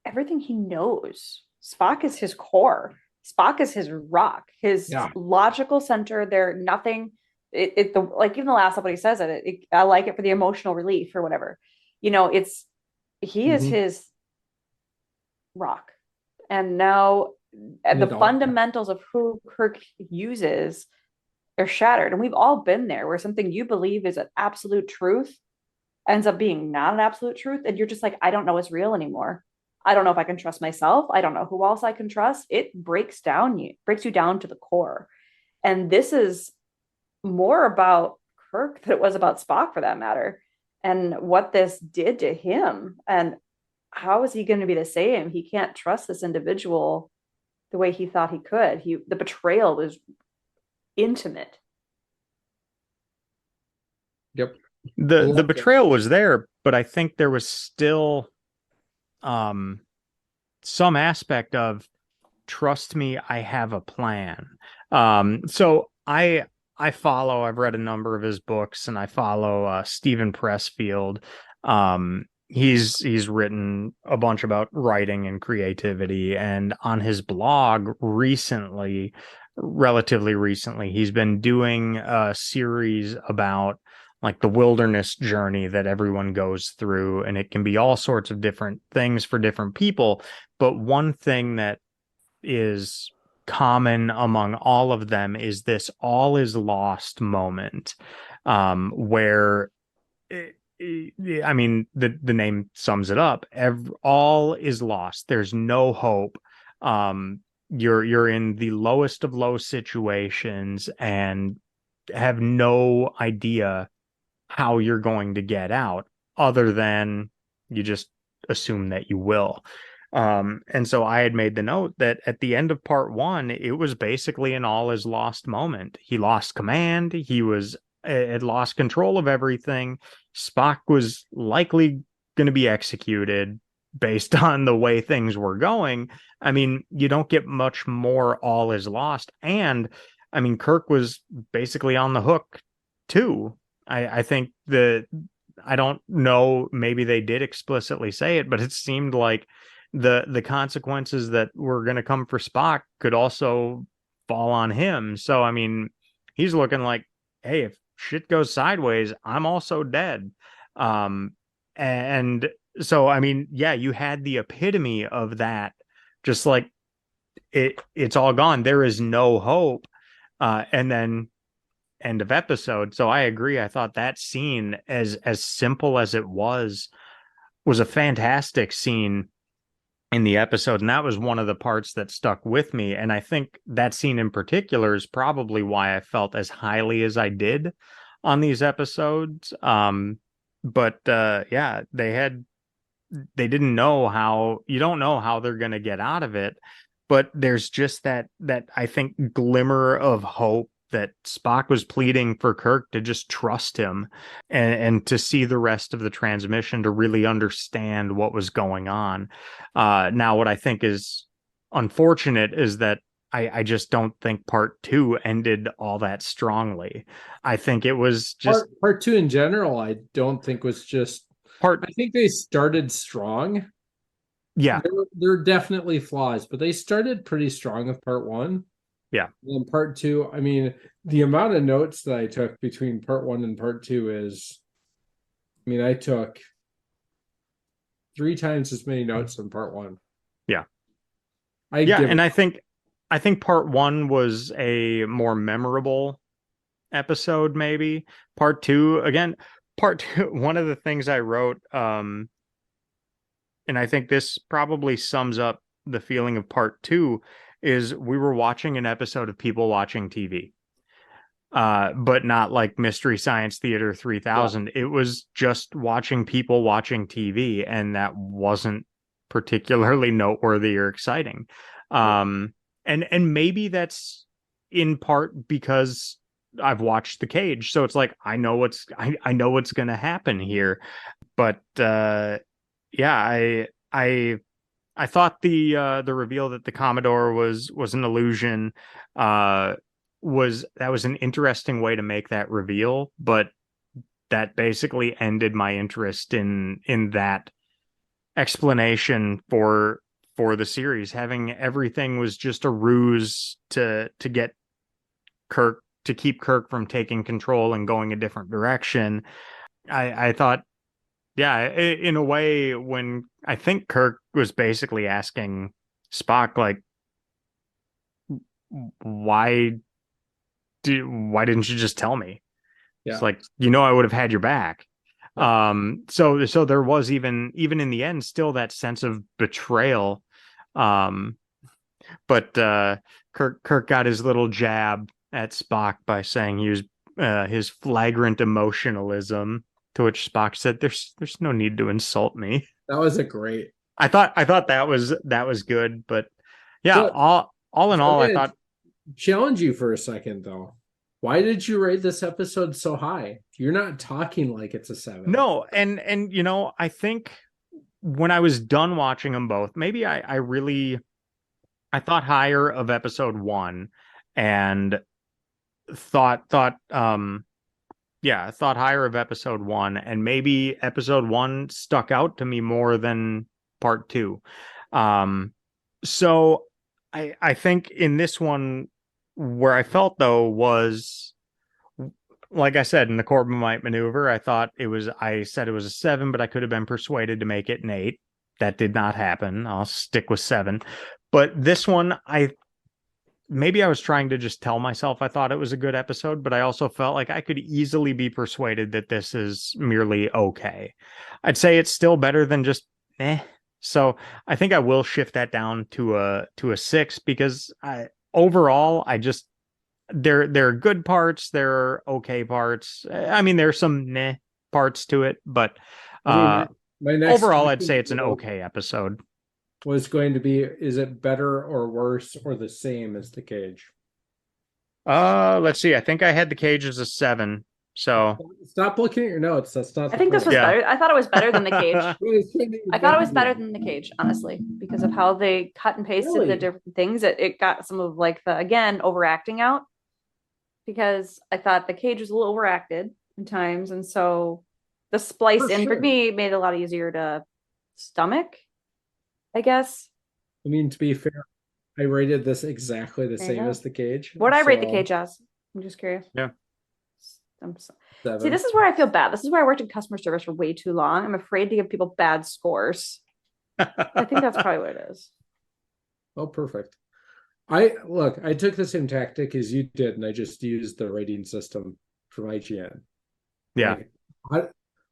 everything he knows. Spock is his core. Spock is his rock, his logical center. There, nothing. Like even the last episode he says it. I like it for the emotional relief or whatever. He is his rock, and now the fundamentals of who Kirk uses are shattered. And we've all been there where something you believe is an absolute truth ends up being not an absolute truth. And you're just like, I don't know what's real anymore. I don't know if I can trust myself. I don't know who else I can trust. It breaks you down to the core. And this is more about Kirk than it was about Spock for that matter. And what this did to him. And how is he going to be the same? He can't trust this individual the way he thought he could. The betrayal was intimate. Yep. The betrayal was there, but I think there was still some aspect of trust me, I have a plan. So I've read a number of his books, and I follow Stephen Pressfield. He's written a bunch about writing and creativity, and on his blog relatively recently, he's been doing a series about like the wilderness journey that everyone goes through, and it can be all sorts of different things for different people. But one thing that is common among all of them is this all is lost moment, where I mean, the name sums it up. All is lost. There's no hope. You're in the lowest of low situations and have no idea how you're going to get out, other than you just assume that you will. And so I had made the note that at the end of part one, it was basically an all is lost moment. He lost command. He had lost control of everything. Spock was likely going to be executed based on the way things were going. I mean, you don't get much more all is lost. And I mean, Kirk was basically on the hook too. I think I don't know, maybe they did explicitly say it, but it seemed like the consequences that were going to come for Spock could also fall on him. So, I mean, he's looking like, hey, if shit goes sideways, I'm also dead. And so, I mean, yeah, you had the epitome of that, just like it's all gone. There is no hope. And then end of episode. So I agree. I thought that scene, as simple as it was a fantastic scene in the episode, and that was one of the parts that stuck with me. And I think that scene in particular is probably why I felt as highly as I did on these episodes. But yeah, they didn't know how. You don't know how they're going to get out of it, but there's just that I think glimmer of hope that Spock was pleading for Kirk to just trust him, and to see the rest of the transmission, to really understand what was going on. Now, what I think is unfortunate is that I just don't think part two ended all that strongly. I think it was just part two in general, I don't think was just I think they started strong. Yeah. There are definitely flaws, but they started pretty strong with part one. Yeah. And part two, I mean, the amount of notes that I took between part one and part two is, I mean, I took 3 times as many notes in part one. Yeah. And I think part one was a more memorable episode, maybe. Part two, one of the things I wrote, and I think this probably sums up the feeling of part two, is we were watching an episode of people watching TV. But not like Mystery Science Theater 3000. Yeah. It was just watching people watching TV, and that wasn't particularly noteworthy or exciting. And maybe that's in part because I've watched The Cage, so it's like I know what's going to happen here. But yeah, I thought the reveal that the Commodore was an illusion was an interesting way to make that reveal, but that basically ended my interest in that explanation for the series. Having everything was just a ruse to get Kirk, to keep Kirk from taking control and going a different direction. I thought, yeah, in a way, when I think Kirk was basically asking Spock, like, why why didn't you just tell me? Yeah. It's like, I would have had your back. Yeah. So there was even in the end still that sense of betrayal. But Kirk got his little jab at Spock by saying he was his flagrant emotionalism, to which Spock said, "There's no need to insult me." That was a great. I thought that was good, but yeah, So, all in so all, I'm I gonna thought challenge you for a second though. Why did you rate this episode so high? You're not talking like it's a 7. no, and I think when I was done watching them both, maybe I thought higher of episode 1, and thought higher of episode 1, and maybe episode 1 stuck out to me more than part 2. So I think in this one, where I felt though was, like I said, in the Corbomite Maneuver, I said it was a 7, but I could have been persuaded to make it an 8. That did not happen. I'll stick with 7. But this one, maybe I was trying to just tell myself I thought it was a good episode, but I also felt like I could easily be persuaded that this is merely okay. I'd say it's still better than just eh. So I think I will shift that down to a 6, because overall, I just, there are good parts, there are okay parts. I mean, there's some meh parts to it, but I mean, my next overall, I'd say question it's an okay episode. was going to be, is it better or worse or the same as the cage? Let's see. I think I had the cage as a 7. So Stop looking at your notes. That's not. I think this was Yeah. better. I thought it was better than the cage. I thought it was better than. than the cage, honestly, because of how they cut and pasted Really? the different things. It got some of like the, again, overacting out, because I thought the cage was a little overacted in times, and so the splice For in for sure. me made it a lot easier to stomach, I guess. I mean, to be fair, I rated this exactly the There you same go. as the cage. What I rate the so cage as? I'm just curious. Yeah. See, 7. this is where I feel bad. This is where I worked in customer service for way too long. I'm afraid to give people bad scores. I think that's probably what it is. Oh, perfect. I took the same tactic as you did, and I just used the rating system from IGN. Yeah.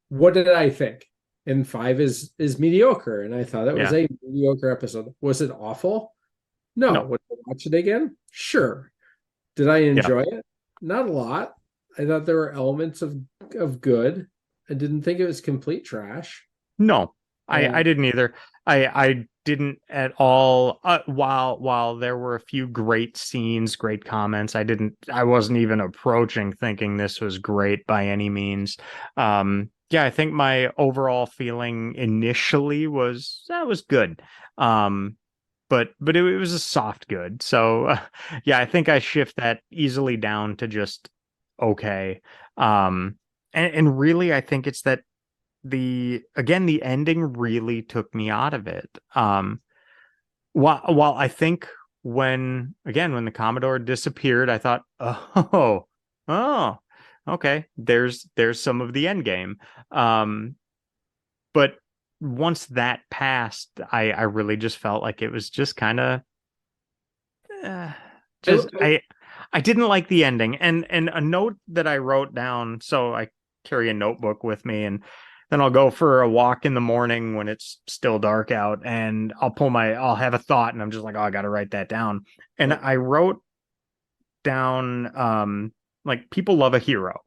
What did I think? And 5 is mediocre, and I thought it was Yeah. a mediocre episode. Was it awful? No. No. Would I watch it again? Sure. Did I enjoy it? Not a lot. I thought there were elements of good. I didn't think it was complete trash. No, I didn't either. I didn't at all. While there were a few great scenes, great comments, I wasn't even approaching thinking this was great by any means. Yeah, I think my overall feeling initially was that was good. But it was a soft good. So yeah, I think I shift that easily down to just okay. And really, I think it's that the ending really took me out of it. While I think when the Commodore disappeared, I thought, oh, okay, there's some of the end game. But once that passed, I really just felt like it was just kind of I didn't like the ending. And a note that I wrote down, so I carry a notebook with me, and then I'll go for a walk in the morning when it's still dark out, and I'll have a thought, and I'm just like, oh, I got to write that down. And I wrote down like, people love a hero.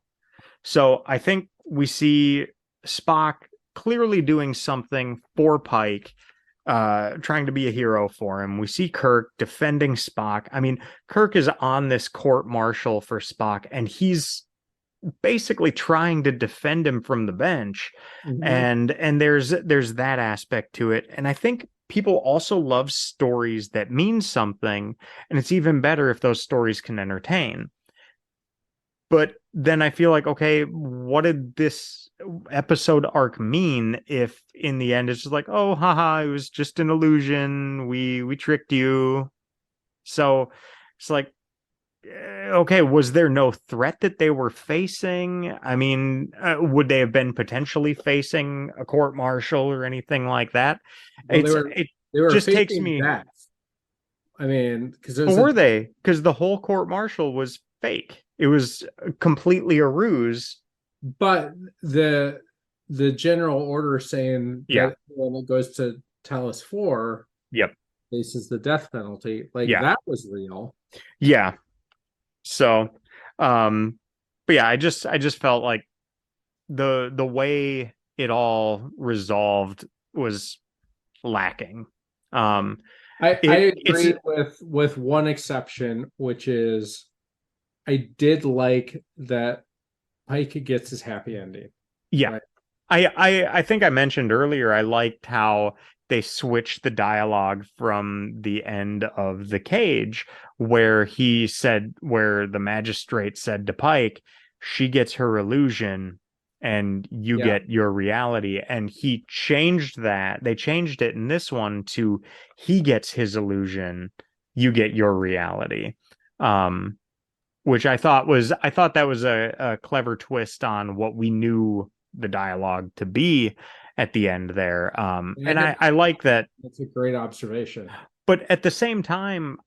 So I think we see Spock clearly doing something for Pike, trying to be a hero for him. We see Kirk defending Spock. I mean, Kirk is on this court martial for Spock, and he's basically trying to defend him from the bench. Mhm. And there's that aspect to it. And I think people also love stories that mean something, and it's even better if those stories can entertain. But then I feel like, okay, what did this episode arc mean if in the end it's just like, oh, haha, it was just an illusion, we tricked you? So it's like, okay, was there no threat that they were facing? I mean, would they have been potentially facing a court martial or anything like that? Well, It they were just takes facing me. death. I mean, because Or were they? Because the whole court martial was fake. It was completely a ruse. But the general order saying Yeah. that when it goes to Talos 4 Yep. faces the death penalty, like Yeah. that was real. Yeah. So, but yeah, I just felt like the way it all resolved was lacking. I It's agree with one exception, which is I did like that Pike gets his happy ending. yeah. Right. I think I mentioned earlier I liked how they switched the dialogue from the end of the cage where the magistrate said to Pike, she gets her illusion and you Yeah. get your reality. And he changed that. They changed it in this one to he gets his illusion, you get your reality. Which I thought that was a clever twist on what we knew the dialogue to be at the end there. And I like that. That's a great observation. But at the same time,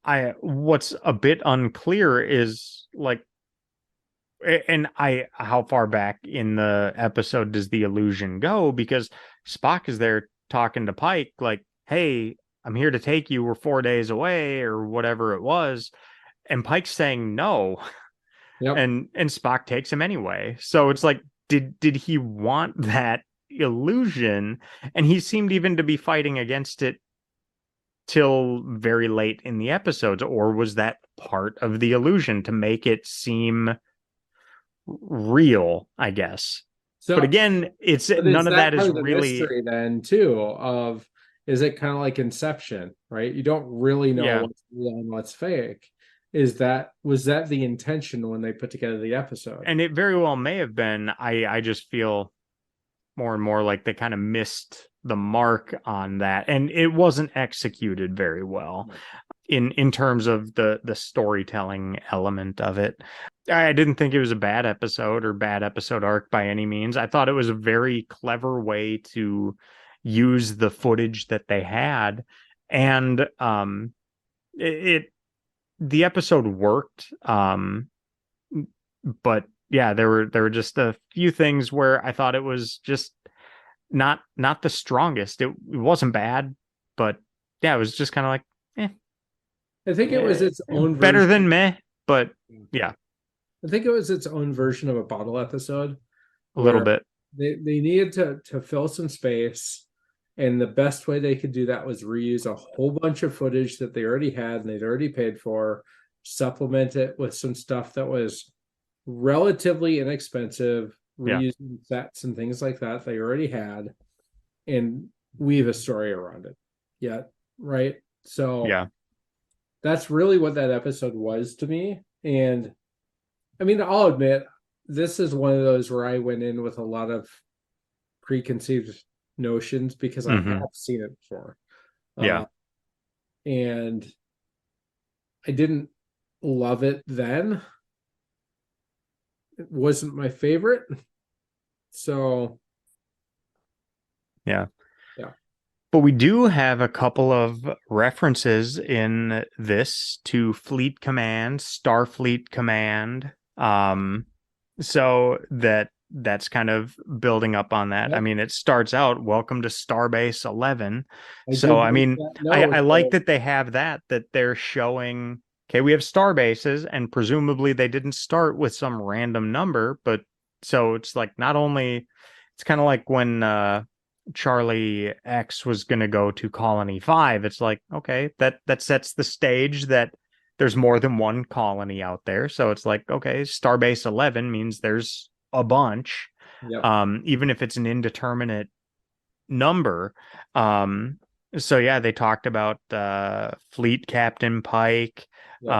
what's a bit unclear is like, and how far back in the episode does the illusion go? Because Spock is there talking to Pike, like, "Hey, I'm here to take you. We're 4 days away," or whatever it was, and Pike's saying no. Yep. And Spock takes him anyway. So it's like, did he want that illusion? And he seemed even to be fighting against it till very late in the episodes, or was that part of the illusion to make it seem real, I guess. So, but again, it's but none of that is part of the really mystery then too of is it kind of like Inception, right? You don't really know Yeah. what's real and what's fake. Was that the intention when they put together the episode? And it very well may have been. I just feel more and more like they kind of missed the mark on that, and it wasn't executed very well in terms of the storytelling element of it. I didn't think it was a bad episode or bad episode arc by any means. I thought it was a very clever way to use the footage that they had, and it the episode worked. But yeah, there were just a few things where I thought it was just not the strongest. It wasn't bad, but yeah, it was just kind of like, I think it was its own better version. than meh, but yeah, I think it was its own version of a bottle episode. a little where bit. They needed to fill some space, and the best way they could do that was reuse a whole bunch of footage that they already had and they'd already paid for, supplement it with some stuff that was relatively inexpensive, Yeah. reusing sets and things like that they already had, and weave a story around it. Yeah, right. So Yeah. that's really what that episode was to me. And I mean, I'll admit, this is one of those where I went in with a lot of preconceived notions because I have seen it before. Yeah. And I didn't love it then. It wasn't my favorite. So Yeah. Yeah. But we do have a couple of references in this to Fleet Command, Starfleet Command. So that's kind of building up on that. Yep. I mean, it starts out, welcome to Starbase 11. I So, did I mean, make that note, I like so- that they have that they're showing, okay, we have Starbases, and presumably they didn't start with some random number, but so it's like not only, it's kind of like when Charlie X was going to go to Colony 5. It's like, okay, that sets the stage that there's more than one colony out there. So it's like, okay, Starbase 11 means there's a bunch, Yep. even if it's an indeterminate number. So yeah, they talked about Fleet Captain Pike, Yep.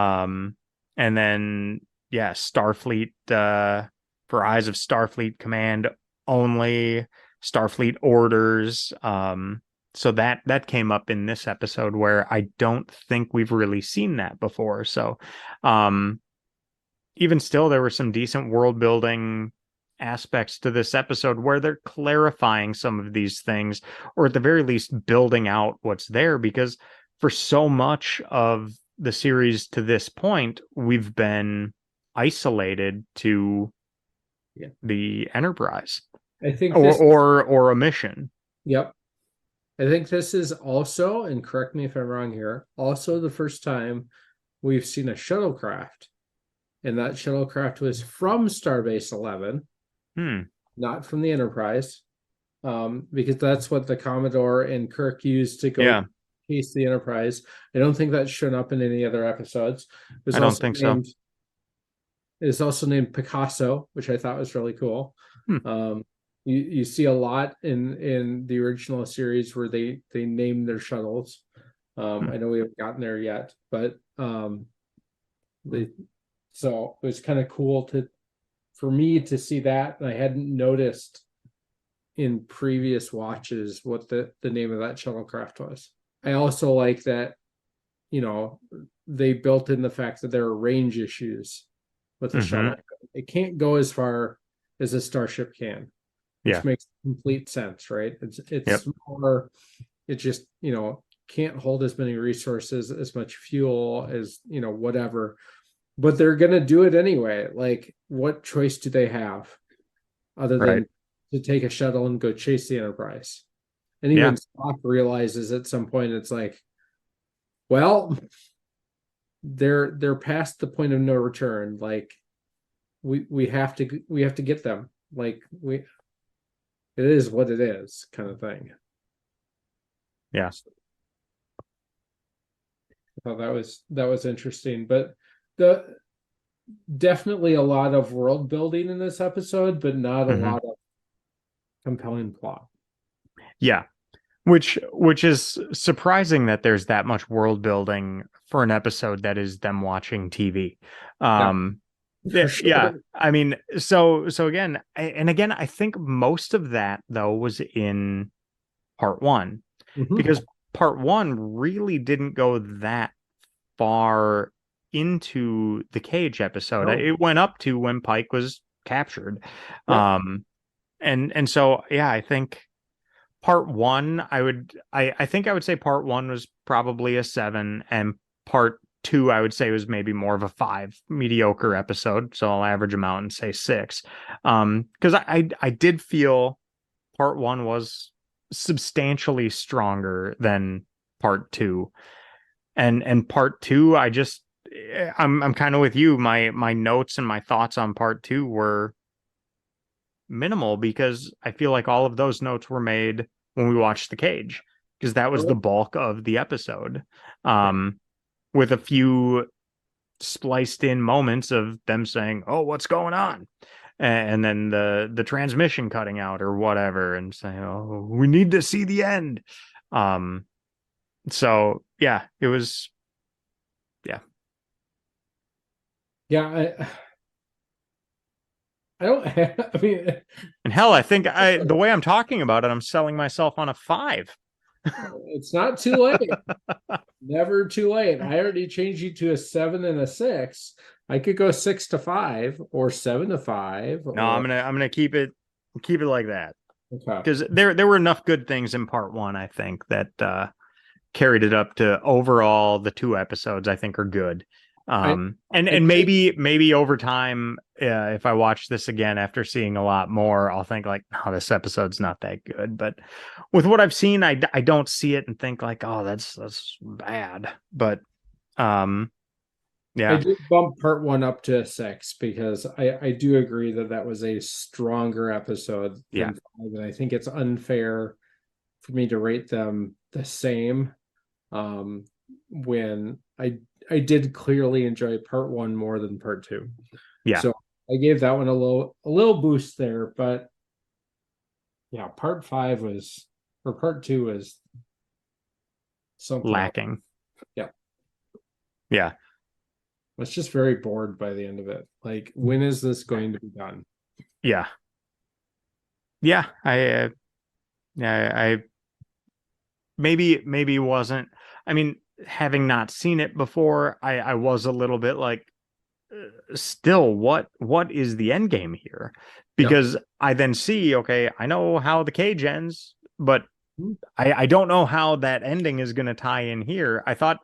and then yeah, Starfleet for Eyes of Starfleet Command only, Starfleet orders. So that came up in this episode where I don't think we've really seen that before. So even still, there were some decent world building aspects to this episode where they're clarifying some of these things, or at the very least building out what's there, because for so much of the series to this point, we've been isolated to Yeah. the Enterprise I think or a mission. Yep. I think this is also, and correct me if I'm wrong here, also the first time we've seen a shuttlecraft. And that shuttlecraft was from Starbase 11, not from the Enterprise, because that's what the Commodore and Kirk used to go chase the Enterprise. I don't think that's shown up in any other episodes. I don't think so. It is also named Picasso, which I thought was really cool. You see a lot in the original series where they name their shuttles. I know we haven't gotten there yet, but so it was kind of cool for me to see that, and I hadn't noticed in previous watches what the name of that shuttlecraft was. I also like that, they built in the fact that there are range issues with the shuttle. It can't go as far as a starship can, which makes complete sense, right? It's more, it just, can't hold as many resources, as much fuel as, whatever. But they're going to do it anyway. Like, what choice do they have other than to take a shuttle and go chase the Enterprise? And even Spock realizes at some point, it's like, well, they're past the point of no return. Like, we have to get them. Like, it is what it is, kind of thing. Yeah. I thought that was interesting, but definitely a lot of world building in this episode, but not a lot of compelling plot. Yeah. Which is surprising that there's that much world building for an episode that is them watching TV. Yeah. I mean, so again, I think most of that though was in part one, because part one really didn't go that far into the cage episode. It went up to when Pike was captured. And so I think part one, I think I would say part one was probably a 7, and part two I would say was maybe more of a 5, mediocre episode. So I'll average them out and say 6. Because I did feel part one was substantially stronger than part two. And part two, I'm kind of with you. My notes and my thoughts on part two were minimal, because I feel like all of those notes were made when we watched The Cage, because that was the bulk of the episode, with a few spliced in moments of them saying, "Oh, what's going on?" And then the transmission cutting out or whatever, and saying, "Oh, we need to see the end." So yeah, it was, I don't have, I mean, and hell, I think the way I'm talking about it, I'm selling myself on a 5. It's not too late. Never too late. I already changed you to a 7 and a 6. I could go 6 to 5 or 7 to 5. No, I'm gonna keep it like that. Okay. Because there were enough good things in part one, I think, that carried it up to overall the 2 episodes I think are good. And maybe over time, if I watch this again after seeing a lot more, I'll think like, oh, this episode's not that good. But with what I've seen, I don't see it and think like, oh, that's bad. But yeah, I did bump part one up to a 6 because I do agree that was a stronger episode than 5, and I think it's unfair for me to rate them the same. When I did clearly enjoy part one more than part 2. Yeah. So I gave that one a little boost there, but yeah, part 2 was something lacking. Yeah. Yeah. I was just very bored by the end of it. Like, when is this going to be done? Yeah. Yeah. I maybe wasn't. I mean, having not seen it before, I was a little bit like, still, what is the end game here? Because I then see, okay, I know how the cage ends, but I don't know how that ending is going to tie in here. I thought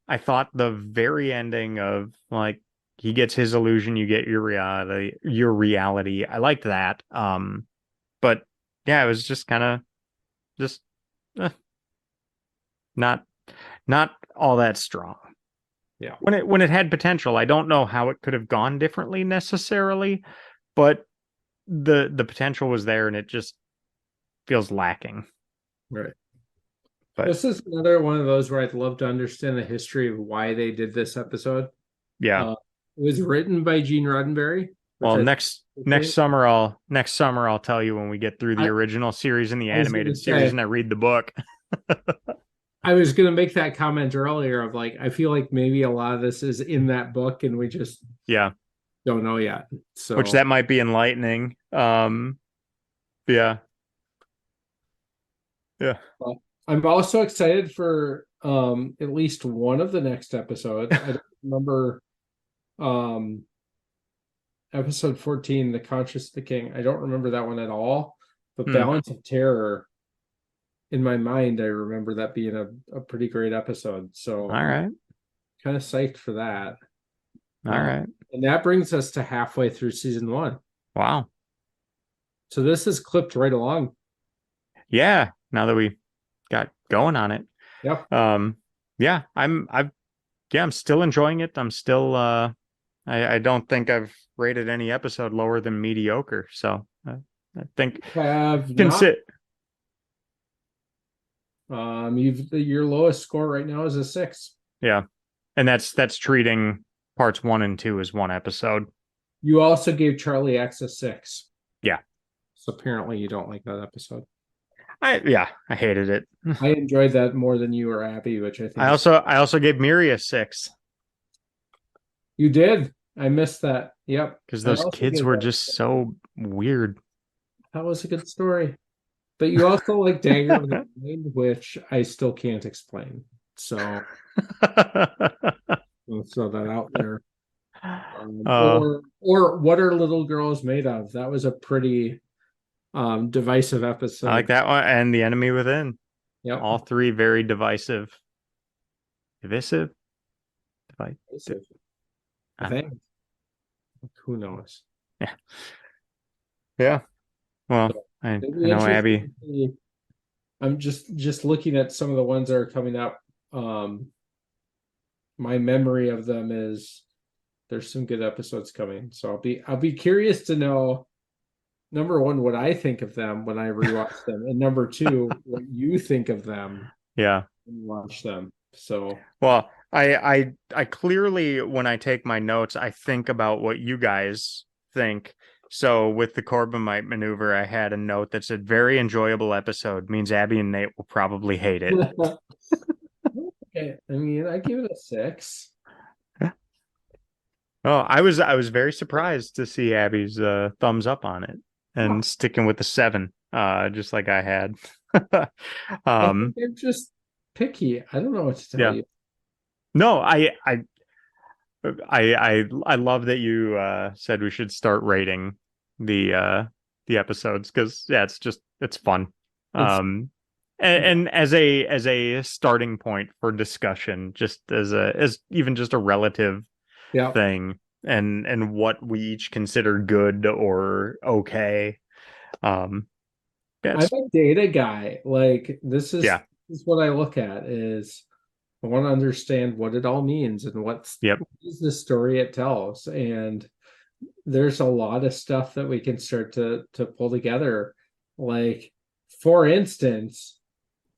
the very ending of like he gets his illusion, you get your reality. I liked that. But yeah, it was just kind of just eh, not not all that strong. Yeah. When it had potential, I don't know how it could have gone differently necessarily, but the potential was there, and it just feels lacking. Right. But This is another one of those where I'd love to understand the history of why they did this episode. yeah. It was written by Gene Roddenberry. Well, next summer I'll tell you when we get through the I- original series and the I was gonna animated series say- and I read the book. I was going to make that comment earlier of like, I feel like maybe a lot of this is in that book and we just Yeah. don't know yet. So, Which that might be enlightening. Yeah. Yeah. I'm also excited for at least one of the next episodes. I don't remember episode 14, The Conscious of the King. I don't remember that one at all. But Balance of Terror, in my mind, I remember that being a pretty great episode. So All right. kind of psyched for that. All right. And that brings us to halfway through season 1. Wow. So this is clipped right along. Yeah. Now that we got going on it. Yep. Yeah, I'm still enjoying it. I'm still I don't think I've rated any episode lower than mediocre. So I think Have can not. sit. Your lowest score right now is a 6. Yeah. And that's treating parts 1 and 2 as one episode. You also gave Charlie X a 6. Yeah. So apparently you don't like that episode. I hated it. I enjoyed that more than you or Abby, which I think I also gave Miri a 6. You did. I missed that. Yep. Because those kids were just so weird. That was a good story. But you also like Dagger of the Mind, which I still can't explain. So I'll throw that out there. Or What Are Little Girls Made Of? That was a pretty divisive episode. I like that one. And The Enemy Within. Yep. All 3 very divisive. Divisive? Divisive. I think. Who knows? Yeah. Yeah. Well, I know Abby. I'm just looking at some of the ones that are coming up. My memory of them is there's some good episodes coming. So I'll be curious to know, number one, what I think of them when I rewatch them, and number two, what you think of them. Yeah. When you watch them. So well, I clearly, when I take my notes, I think about what you guys think. So with the Corbomite Maneuver, I had a note that said very enjoyable episode, means Abby and Nate will probably hate it. Okay. I mean, I give it a 6. Oh, I was very surprised to see Abby's thumbs up on it and sticking with the 7, just like I had. I think they're just picky. I don't know what to tell you. No, I love that you said we should start rating the episodes, because it's fun. And as a starting point for discussion, just as even just a relative thing, and what we each consider good or okay. I'm a data guy. Like this is what I look at is I want to understand what it all means and what is the story it tells. And there's a lot of stuff that we can start to pull together. Like, for instance,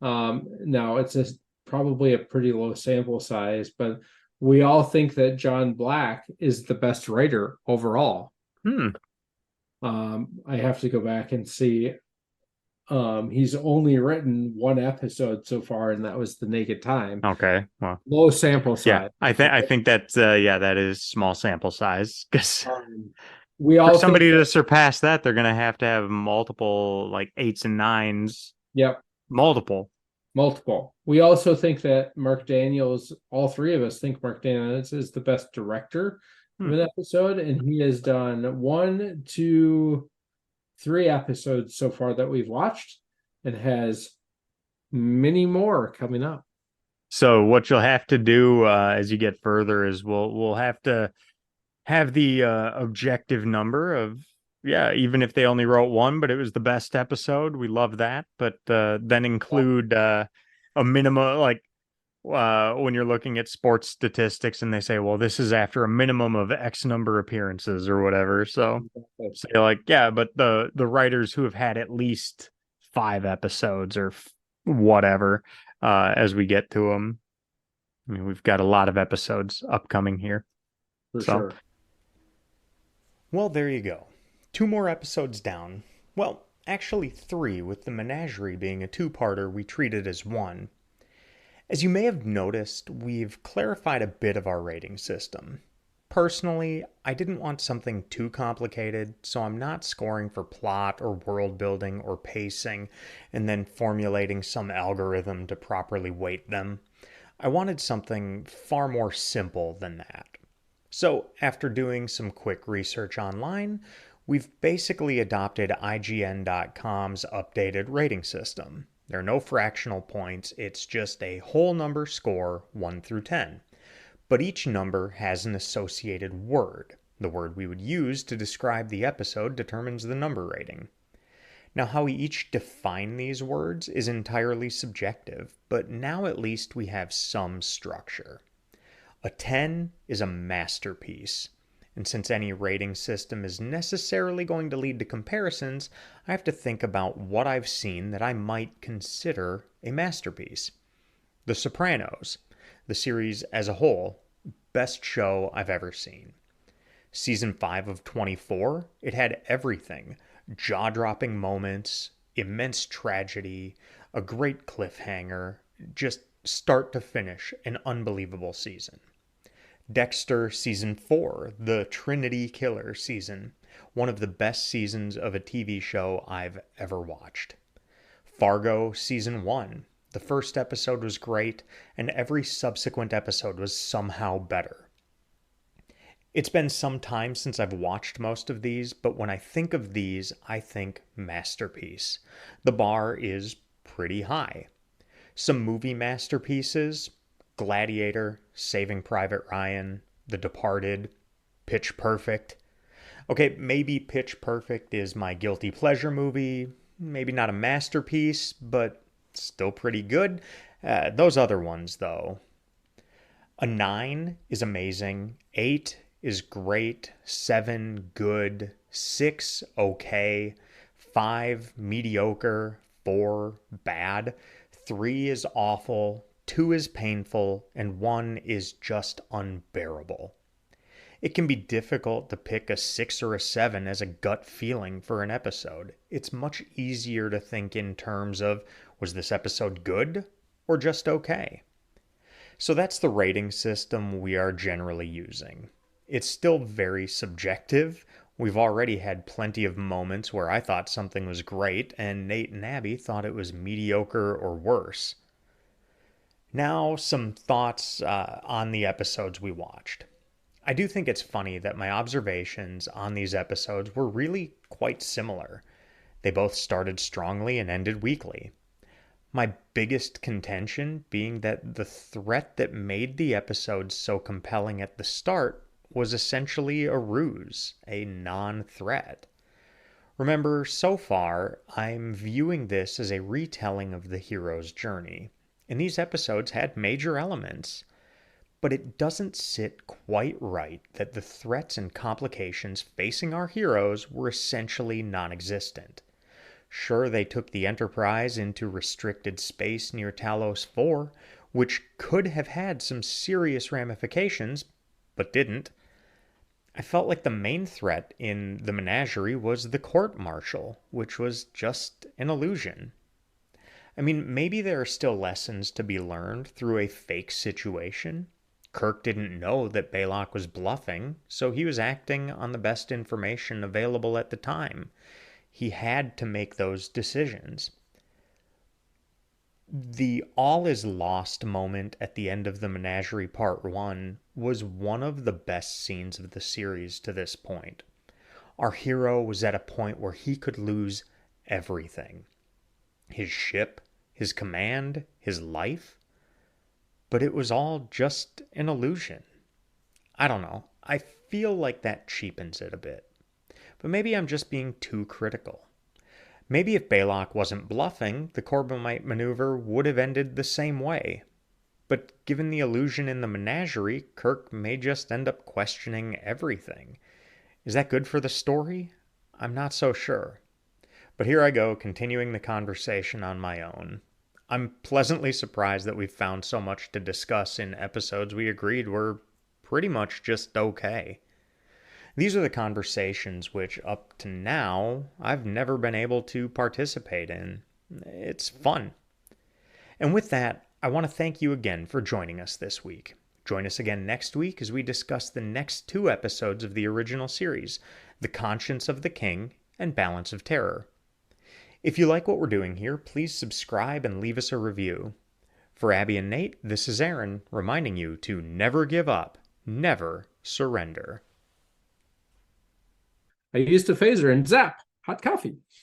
now it's probably a pretty low sample size, but we all think that John Black is the best writer overall. I have to go back and see. He's only written 1 episode so far, and that was The Naked Time. Okay, well, low sample size. Yeah, I think that that is small sample size, because we all for somebody to surpass that, they're gonna have to have multiple, like 8s and 9s. Yep, multiple. We also think that Mark Daniels, all 3 of us think Mark Daniels is the best director of an episode, and he has done 1, 2, 3 episodes so far that we've watched, and has many more coming up. So what you'll have to do as you get further is we'll have to have the objective number of, yeah, even if they only wrote one, but it was the best episode, we love that. But then include a minimum, like when you're looking at sports statistics and they say, well, this is after a minimum of X number appearances or whatever. So say like, yeah, but the writers who have had at least 5 episodes or whatever, as we get to them. I mean, we've got a lot of episodes upcoming here. For So, sure. well, there you go. 2 more episodes down. Well, actually 3, with the Menagerie being a 2-parter we treated as one. As you may have noticed, we've clarified a bit of our rating system. Personally, I didn't want something too complicated, so I'm not scoring for plot or world building or pacing and then formulating some algorithm to properly weight them. I wanted something far more simple than that. So, after doing some quick research online, we've basically adopted IGN.com's updated rating system. There are no fractional points, it's just a whole number score 1 through 10. But each number has an associated word. The word we would use to describe the episode determines the number rating. Now, how we each define these words is entirely subjective, but now at least we have some structure. A 10 is a masterpiece. And since any rating system is necessarily going to lead to comparisons, I have to think about what I've seen that I might consider a masterpiece. The Sopranos, the series as a whole, best show I've ever seen. Season 5 of 24, it had everything: jaw-dropping moments, immense tragedy, a great cliffhanger, just start to finish, an unbelievable season. Dexter Season 4, the Trinity Killer season, one of the best seasons of a TV show I've ever watched. Fargo Season 1, the first episode was great, and every subsequent episode was somehow better. It's been some time since I've watched most of these, but when I think of these, I think masterpiece. The bar is pretty high. Some movie masterpieces: Gladiator, Saving Private Ryan, The Departed, Pitch Perfect. Okay, maybe Pitch Perfect is my guilty pleasure movie. Maybe not a masterpiece, but still pretty good. Those other ones, though. A 9 is amazing. 8 is great. 7, good. 6, okay. 5, mediocre. 4, bad. 3 is awful. 2 is painful. And 1 is just unbearable. It can be difficult to pick a 6 or a 7 as a gut feeling for an episode. It's much easier to think in terms of, was this episode good or just okay? So that's the rating system we are generally using. It's still very subjective. We've already had plenty of moments where I thought something was great and Nate and Abby thought it was mediocre or worse. Now, some thoughts on the episodes we watched. I do think it's funny that my observations on these episodes were really quite similar. They both started strongly and ended weakly. My biggest contention being that the threat that made the episodes so compelling at the start was essentially a ruse, a non-threat. Remember, so far, I'm viewing this as a retelling of the hero's journey, and these episodes had major elements. But it doesn't sit quite right that the threats and complications facing our heroes were essentially non-existent. Sure, they took the Enterprise into restricted space near Talos 4, which could have had some serious ramifications, but didn't. I felt like the main threat in the Menagerie was the court-martial, which was just an illusion. I mean, maybe there are still lessons to be learned through a fake situation. Kirk didn't know that Baylock was bluffing, so he was acting on the best information available at the time. He had to make those decisions. The all is lost moment at the end of the Menagerie Part 1 was one of the best scenes of the series to this point. Our hero was at a point where he could lose everything: his ship, his command, his life. But it was all just an illusion. I don't know. I feel like that cheapens it a bit. But maybe I'm just being too critical. Maybe if Balok wasn't bluffing, the Corbomite maneuver would have ended the same way. But given the illusion in the menagerie, Kirk may just end up questioning everything. Is that good for the story? I'm not so sure. But here I go, continuing the conversation on my own. I'm pleasantly surprised that we've found so much to discuss in episodes we agreed were pretty much just okay. These are the conversations which, up to now, I've never been able to participate in. It's fun. And with that, I want to thank you again for joining us this week. Join us again next week as we discuss the next 2 episodes of the original series, The Conscience of the King and Balance of Terror. If you like what we're doing here, please subscribe and leave us a review. For Abby and Nate, this is Aaron, reminding you to never give up, never surrender. I used a phaser and zap, hot coffee.